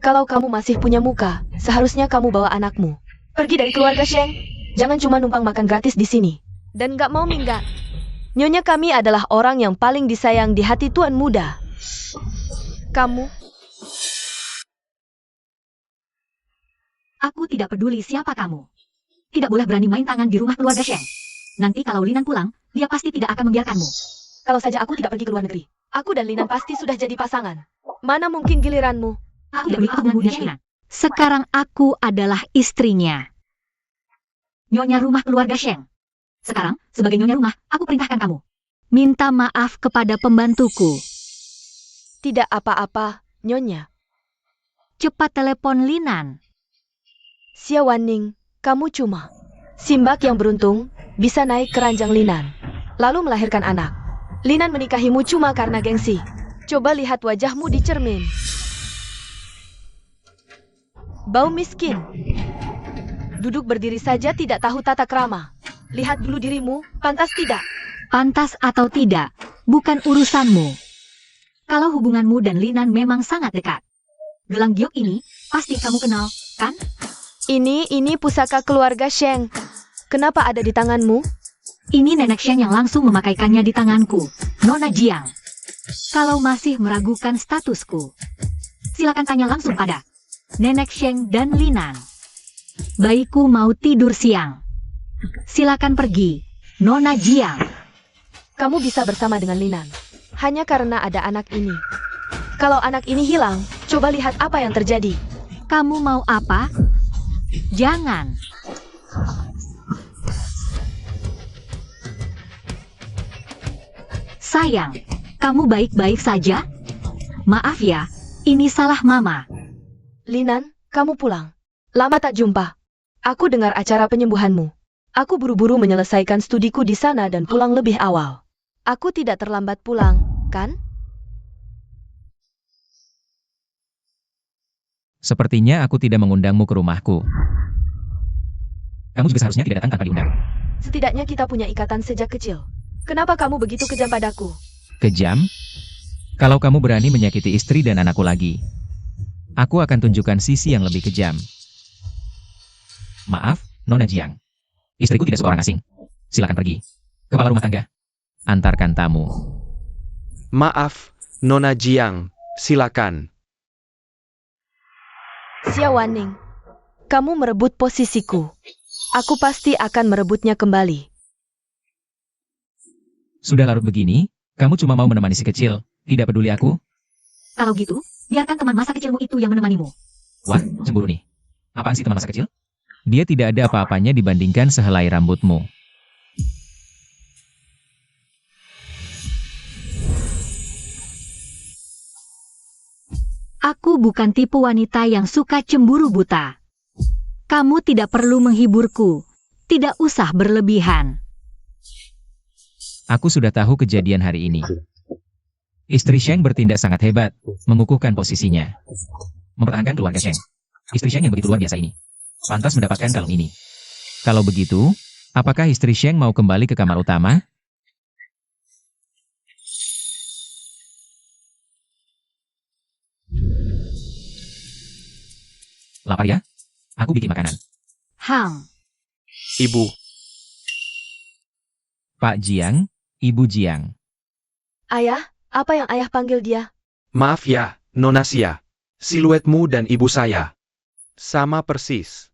kalau kamu masih punya muka, seharusnya kamu bawa anakmu. Pergi dari keluarga Sheng. Jangan cuma numpang makan gratis di sini. Dan gak mau minggat. Nyonya kami adalah orang yang paling disayang di hati Tuan Muda. Kamu, Aku tidak peduli siapa kamu. Tidak boleh berani main tangan di rumah keluarga Sheng. Nanti kalau Linan pulang, dia pasti tidak akan membiarkanmu. kalau saja aku tidak pergi ke luar negeri, aku dan Linan pasti sudah jadi pasangan. Mana mungkin giliranmu? Aku tidak boleh ikut mengganggu Linan. Sekarang aku adalah istrinya. Nyonya rumah keluarga Sheng. Sekarang, sebagai nyonya rumah, aku perintahkan kamu. Minta maaf kepada pembantuku. Tidak apa-apa, Nyonya. Cepat telepon Linan. Xia Wanning, kamu cuma Simbak yang beruntung bisa naik ke ranjang Linan, lalu melahirkan anak. Linan menikahimu cuma karena gengsi. Coba lihat wajahmu di cermin. Bau miskin. Duduk berdiri saja tidak tahu tata krama. Lihat dulu dirimu, pantas tidak? Pantas atau tidak, bukan urusanmu. Kalau hubunganmu dan Linan memang sangat dekat. Gelang giok ini pasti kamu kenal, kan? Ini pusaka keluarga Sheng. Kenapa ada di tanganmu? Ini Nenek Sheng yang langsung memakaikannya di tanganku, Nona Jiang. Kalau masih meragukan statusku, silakan tanya langsung pada Nenek Sheng dan Linan. Bayiku mau tidur siang. Silakan pergi, Nona Jiang. Kamu bisa bersama dengan Linan hanya karena ada anak ini. Kalau anak ini hilang, coba lihat apa yang terjadi. Kamu mau apa? Jangan. Sayang, kamu baik-baik saja? Maaf ya, ini salah Mama. Linan, kamu pulang. Lama tak jumpa. Aku dengar acara penyembuhanmu. Aku buru-buru menyelesaikan studiku di sana dan pulang lebih awal. Aku tidak terlambat pulang, kan? Sepertinya aku tidak mengundangmu ke rumahku. Kamu juga seharusnya tidak datang tanpa diundang. Setidaknya kita punya ikatan sejak kecil. Kenapa kamu begitu kejam padaku? Kejam? Kalau kamu berani menyakiti istri dan anakku lagi, aku akan tunjukkan sisi yang lebih kejam. Maaf, Nona Jiang. Istriku tidak seorang asing. Silakan pergi. Kepala rumah tangga. Antarkan tamu. Maaf, Nona Jiang, silakan. Xia Wanning, kamu merebut posisiku. Aku pasti akan merebutnya kembali. Sudah larut begini, kamu cuma mau menemani si kecil, tidak peduli aku? Kalau gitu, biarkan teman masa kecilmu itu yang menemanimu. Wah, cemburu nih. Apaan sih teman masa kecil? Dia tidak ada apa-apanya dibandingkan sehelai rambutmu. Aku bukan tipe wanita yang suka cemburu buta. Kamu tidak perlu menghiburku. Tidak usah berlebihan. Aku sudah tahu kejadian hari ini. Istri Sheng bertindak sangat hebat, mengukuhkan posisinya. Mempertahankan keluarga Sheng. Istri Sheng yang begitu luar biasa ini. Pantas mendapatkan kalung ini. Kalau begitu, apakah istri Sheng mau kembali ke kamar utama? Lapar ya? Aku bikin makanan. Hang, Ibu, Pak Jiang, Ibu Jiang. Ayah, apa yang ayah panggil dia? maaf ya, Nona Xia. Siluetmu dan ibu saya sama persis.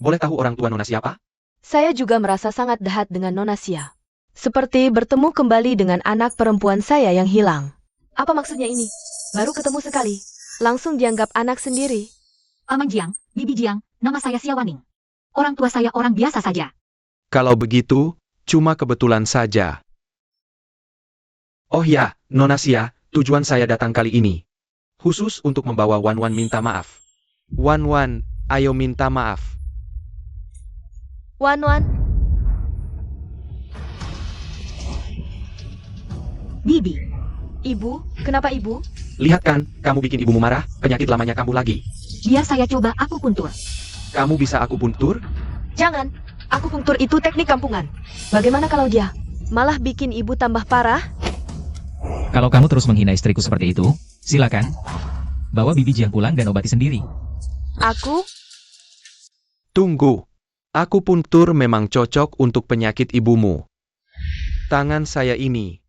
Boleh tahu orang tua Nona siapa? Saya juga merasa sangat dahat dengan Nona Xia. Seperti bertemu kembali dengan anak perempuan saya yang hilang. Apa maksudnya ini? Baru ketemu sekali, langsung dianggap anak sendiri. Paman Jiang, Bibi Jiang, nama saya Xia Wanning. Orang tua saya orang biasa saja. Kalau begitu, cuma kebetulan saja. Oh ya, Nona Xia, tujuan saya datang kali ini. Khusus untuk membawa Wan Wan minta maaf. Wan Wan, ayo minta maaf. Wan Wan, Bibi, ibu, kenapa ibu? Lihat kan, kamu bikin ibumu marah, penyakit lamanya kambuh lagi. biar saya coba aku puntur. Kamu bisa aku puntur? Jangan, akupunktur itu teknik kampungan. Bagaimana kalau dia malah bikin ibu tambah parah? Kalau kamu terus menghina istriku seperti itu, silakan. Bawa Bibi Jiang pulang dan obati sendiri. Aku? Tunggu. Akupuntur memang cocok untuk penyakit ibumu. Tangan saya ini.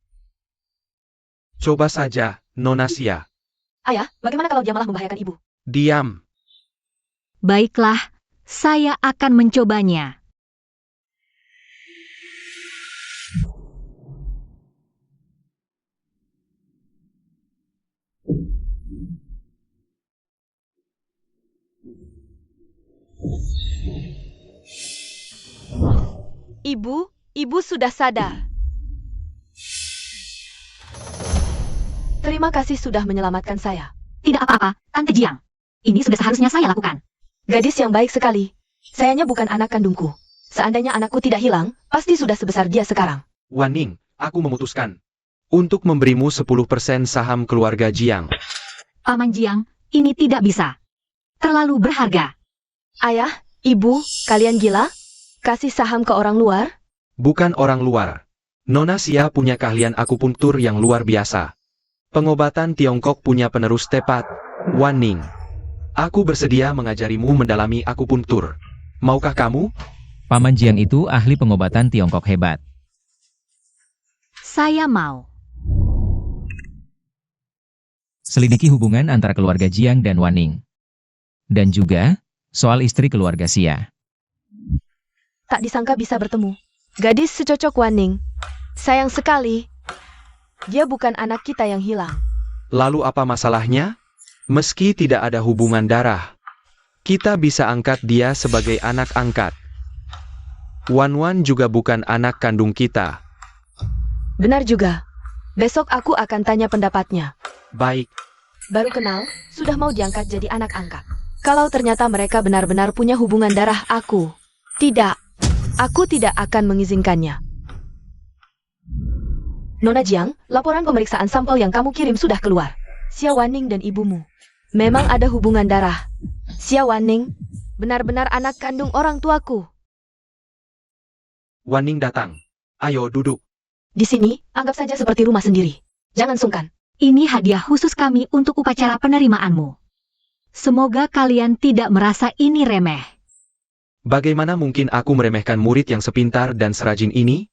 Coba saja, Nona Xia. Ayah, bagaimana kalau dia malah membahayakan ibu? Diam. Baiklah, saya akan mencobanya. Ibu sudah sadar. Terima kasih sudah menyelamatkan saya. Tidak apa-apa, Tante Jiang. Ini sudah seharusnya saya lakukan. Gadis yang baik sekali. Sayanya bukan anak kandungku. Seandainya anakku tidak hilang, pasti sudah sebesar dia sekarang. Wan Ning, aku memutuskan untuk memberimu 10% saham keluarga Jiang. Paman Jiang, ini tidak bisa. Terlalu berharga. Ayah, ibu, kalian gila? Kasih saham ke orang luar? Bukan orang luar. Nona Xia punya keahlian akupunktur yang luar biasa. Pengobatan Tiongkok punya penerus tepat, Wan Ning. Aku bersedia mengajarimu mendalami akupunktur. Maukah kamu? Paman Jiang itu ahli pengobatan Tiongkok hebat. Saya mau. Selidiki hubungan antara keluarga Jiang dan Wan Ning. Dan juga soal istri keluarga Xia. Tak disangka bisa bertemu. Gadis secocok Wan Ning. Sayang sekali. Dia bukan anak kita yang hilang. Lalu apa masalahnya? Meski tidak ada hubungan darah, kita bisa angkat dia sebagai anak angkat. Wan Wan juga bukan anak kandung kita. Benar juga. Besok aku akan tanya pendapatnya. Baik, Baru kenal, sudah mau diangkat jadi anak angkat. Kalau ternyata mereka benar-benar punya hubungan darah aku. Tidak. Aku tidak akan mengizinkannya. Nona Jiang, laporan pemeriksaan sampel yang kamu kirim sudah keluar. Xia Wanning dan ibumu memang ada hubungan darah. Xia Wanning benar-benar anak kandung orang tuaku. Wan Ning datang. Ayo duduk. Di sini, anggap saja seperti rumah sendiri. Jangan sungkan. Ini hadiah khusus kami untuk upacara penerimaanmu. Semoga kalian tidak merasa ini remeh. Bagaimana mungkin aku meremehkan murid yang sepintar dan serajin ini?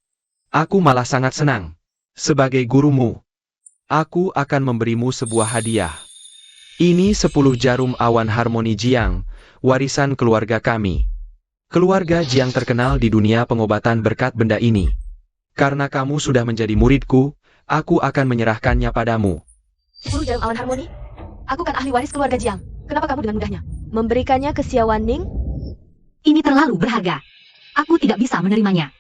Aku malah sangat senang. Sebagai gurumu, aku akan memberimu sebuah hadiah. Ini 10 jarum awan harmoni Jiang, warisan keluarga kami. Keluarga Jiang terkenal di dunia pengobatan berkat benda ini. Karena kamu sudah menjadi muridku, aku akan menyerahkannya padamu. 10 jarum awan harmoni? Aku kan ahli waris keluarga Jiang. Kenapa kamu dengan mudahnya memberikannya ke Xia Wanning? Ini terlalu berharga. Aku tidak bisa menerimanya.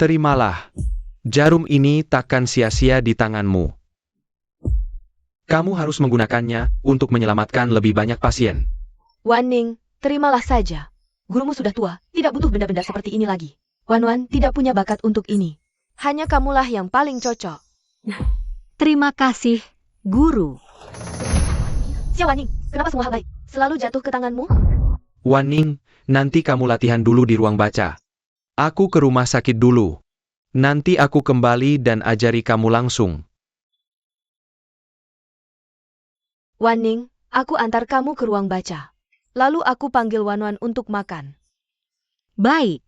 Terimalah. Jarum ini takkan sia-sia di tanganmu. Kamu harus menggunakannya untuk menyelamatkan lebih banyak pasien. Wanning, terimalah saja. Gurumu sudah tua, tidak butuh benda-benda seperti ini lagi. Wan Wan tidak punya bakat untuk ini. Hanya kamulah yang paling cocok. Terima kasih, guru. Xia Wanning, kenapa semua hal baik selalu jatuh ke tanganmu? Wan Ning, nanti kamu latihan dulu di ruang baca. Aku ke rumah sakit dulu. Nanti aku kembali dan ajari kamu langsung. Wanning, aku antar kamu ke ruang baca. Lalu aku panggil Wan Wan untuk makan. Baik.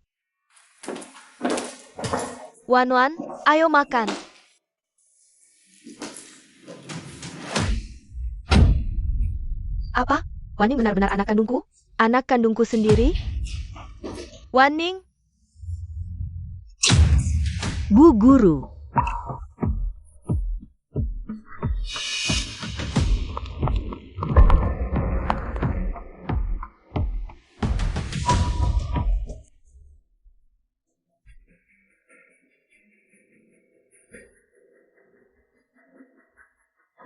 Wan Wan, ayo makan. Apa? Wanning benar-benar anak kandungku? Anak kandungku sendiri? Wanning? Bu Guru.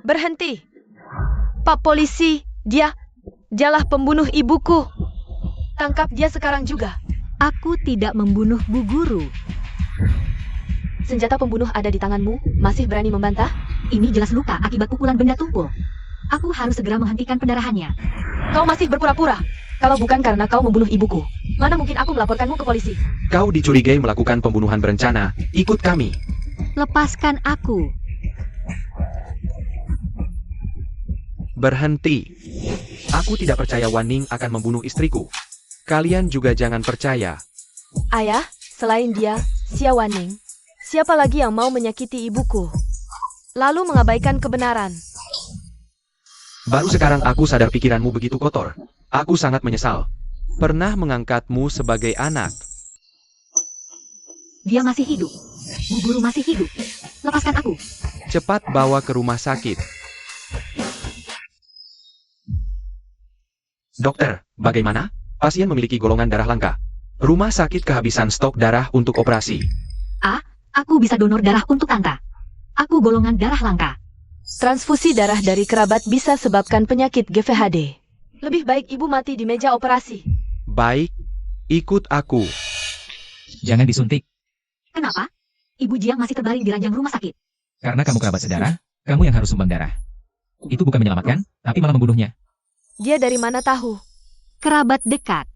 Berhenti. Pak polisi, dialah pembunuh ibuku. Tangkap dia sekarang juga. Aku tidak membunuh Bu Guru. Senjata pembunuh ada di tanganmu, masih berani membantah? Ini jelas luka akibat pukulan benda tumpul. Aku harus segera menghentikan pendarahannya. Kau masih berpura-pura. Kalau bukan karena kau membunuh ibuku, mana mungkin aku melaporkanmu ke polisi? Kau dicurigai melakukan pembunuhan berencana. Ikut kami. Lepaskan aku. Berhenti. Aku tidak percaya Wan Ning akan membunuh istriku. Kalian juga jangan percaya. Ayah, selain dia, Xia Wanning, siapa lagi yang mau menyakiti ibuku? Lalu mengabaikan kebenaran. Baru sekarang aku sadar pikiranmu begitu kotor. Aku sangat menyesal. Pernah mengangkatmu sebagai anak. Dia masih hidup. Bu Guru masih hidup. Lepaskan aku. Cepat bawa ke rumah sakit. Dokter, bagaimana? Pasien memiliki golongan darah langka. Rumah sakit kehabisan stok darah untuk operasi. Aku bisa donor darah untuk Tanta. Aku golongan darah langka. Transfusi darah dari kerabat bisa sebabkan penyakit GVHD. Lebih baik ibu mati di meja operasi. Baik, ikut aku. Jangan disuntik. Kenapa? Ibu Jiang masih terbaring di ranjang rumah sakit. Karena kamu kerabat sedarah, kamu yang harus sumbang darah. Itu bukan menyelamatkan, tapi malah membunuhnya. Dia dari mana tahu? Kerabat dekat.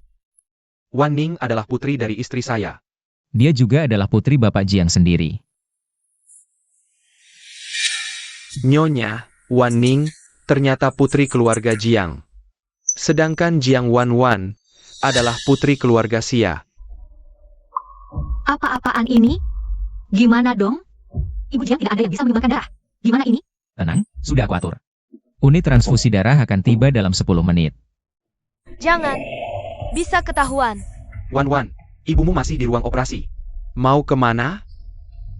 Wan Ning adalah putri dari istri saya. Dia juga adalah putri Bapak Jiang sendiri. Nyonya, Wan Ning, ternyata putri keluarga Jiang. Sedangkan Jiang Wan adalah putri keluarga Xia. Apa-apaan ini? Gimana dong? Ibu Jiang tidak ada yang bisa menyumbangkan darah. Gimana ini? Tenang, sudah aku atur. Unit transfusi darah akan tiba dalam 10 menit. Jangan. Bisa ketahuan. Wan, ibumu masih di ruang operasi. Mau kemana?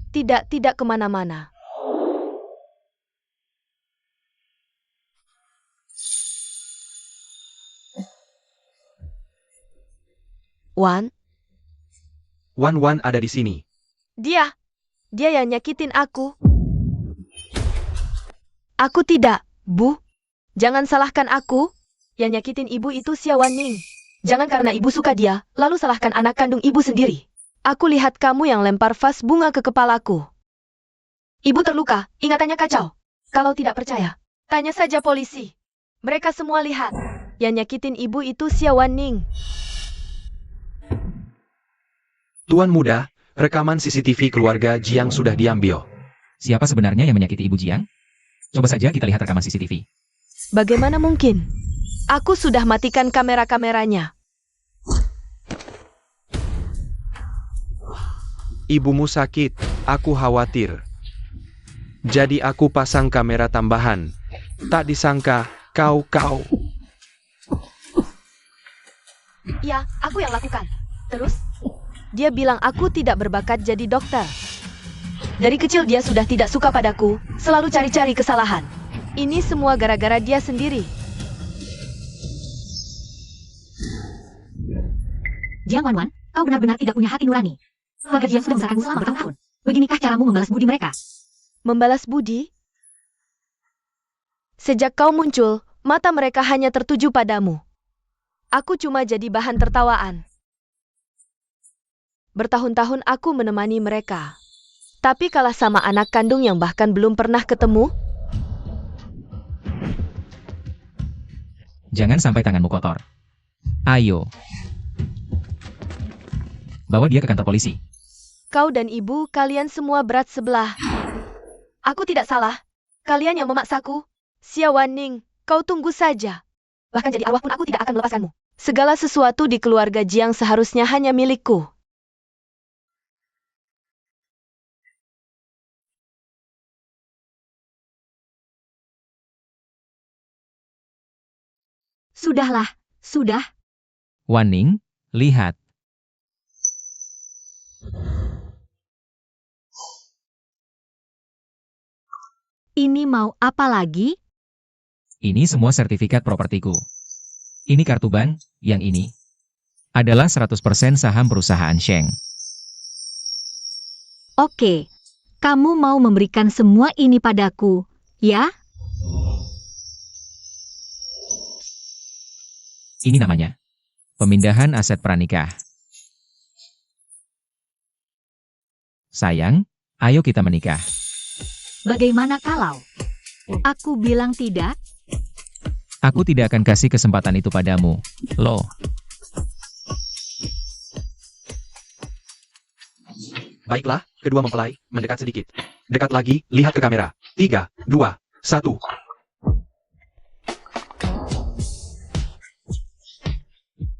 Tidak kemana-mana. Wan, Wan ada di sini. dia yang nyakitin aku. Aku tidak, Bu. Jangan salahkan aku. Yang nyakitin ibu itu Xia Wanning. Jangan karena ibu suka dia, lalu salahkan anak kandung ibu sendiri. Aku lihat kamu yang lempar vas bunga ke kepalaku. Ibu terluka, ingatannya kacau. Kalau tidak percaya, tanya saja polisi. Mereka semua lihat. Yang nyakitin ibu itu Xia Wanning. Tuan muda, rekaman CCTV keluarga Jiang sudah diambil. Siapa sebenarnya yang menyakiti Ibu Jiang? Coba saja kita lihat rekaman CCTV. Bagaimana mungkin? Aku sudah matikan kamera-kameranya. Ibumu sakit, aku khawatir. Jadi aku pasang kamera tambahan. Tak disangka, kau. Ya, aku yang lakukan. Terus? Dia bilang aku tidak berbakat jadi dokter. Dari kecil dia sudah tidak suka padaku, selalu cari-cari kesalahan. Ini semua gara-gara dia sendiri. Jiang Wan, kau benar-benar tidak punya hati nurani. Keluarga Jiang sudah membesarkanmu selama bertahun-tahun. Beginikah caramu membalas budi mereka? Membalas budi? Sejak kau muncul, mata mereka hanya tertuju padamu. Aku cuma jadi bahan tertawaan. Bertahun-tahun aku menemani mereka. Tapi kalah sama anak kandung yang bahkan belum pernah ketemu? Jangan sampai tanganmu kotor. Ayo. Bawa dia ke kantor polisi. Kau dan ibu, kalian semua berat sebelah. Aku tidak salah. Kalian yang memaksaku. Xia Wanning, kau tunggu saja. Bahkan jadi arwah pun aku tidak akan melepaskanmu. Segala sesuatu di keluarga Jiang seharusnya hanya milikku. Sudahlah, sudah. Wan Ning, lihat. Ini mau apa lagi? Ini semua sertifikat propertiku. Ini kartu bank, yang ini adalah 100% saham perusahaan Sheng. Oke, kamu mau memberikan semua ini padaku, ya? Ini namanya pemindahan aset pranikah. Sayang, ayo kita menikah. Bagaimana kalau aku bilang tidak? Aku tidak akan kasih kesempatan itu padamu, loh. Baiklah, kedua mempelai, mendekat sedikit. Dekat lagi, lihat ke kamera. 3, 2, 1.